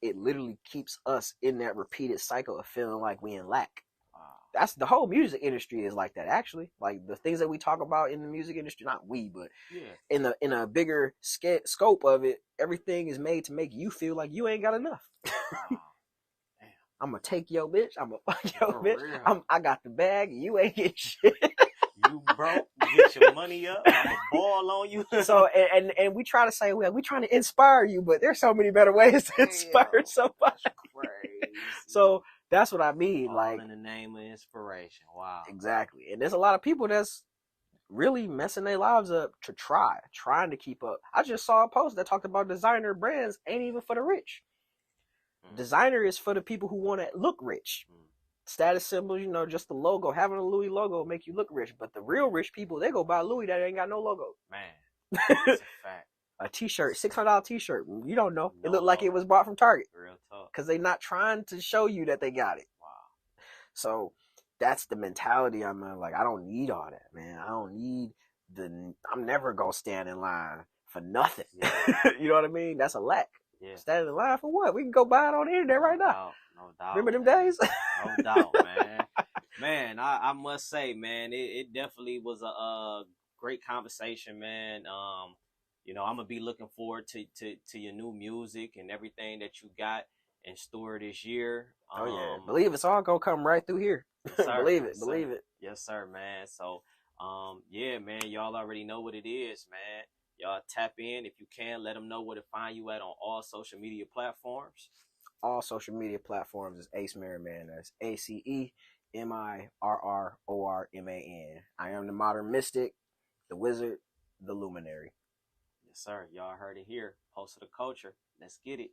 it literally keeps us in that repeated cycle of feeling like we in lack. Wow. That's the whole music industry is like that, actually. Like, the things that we talk about in the music industry, not we, but in a bigger scope of it, everything is made to make you feel like you ain't got enough. Wow. I'm gonna take your bitch. I'm gonna fuck your bitch. I got the bag. You ain't get shit. You broke. Get your money up. I'm gonna ball on you. So and we try to say, well, we trying to inspire you, but there's so many better ways to inspire somebody. That's crazy. So that's what I mean. All like, in the name of inspiration. Wow. Exactly. And there's a lot of people that's really messing their lives up trying to keep up. I just saw a post that talked about designer brands ain't even for the rich. Designer is for the people who want to look rich. Status symbols, just the logo, having a Louis logo make you look rich. But the real rich people, they go buy Louis that ain't got no logo. Man, that's a fact. A t-shirt, $600 t-shirt. You don't know. It looked like it was bought from Target. Real talk. Because they're not trying to show you that they got it. Wow. So that's the mentality I'm in. Like, I don't need all that, man. I don't need I'm never going to stand in line for nothing. Yeah. You know what I mean? That's a lack. Yeah. Standing in line for what? We can go buy it on the internet right now. No doubt. Remember them days? No doubt, man. Man, I must say, man, it definitely was a great conversation, man. I'm gonna be looking forward to your new music and everything that you got in store this year. Oh yeah, believe it's all gonna come right through here. Sir, believe it. Yes, sir, man. So, yeah, man, y'all already know what it is, man. Y'all tap in if you can. Let them know where to find you at on all social media platforms. All social media platforms is Ace Mirrorman. That's ACEMIRRORMAN. I am the modern mystic, the wizard, the luminary. Yes, sir. Y'all heard it here. Host of the culture. Let's get it.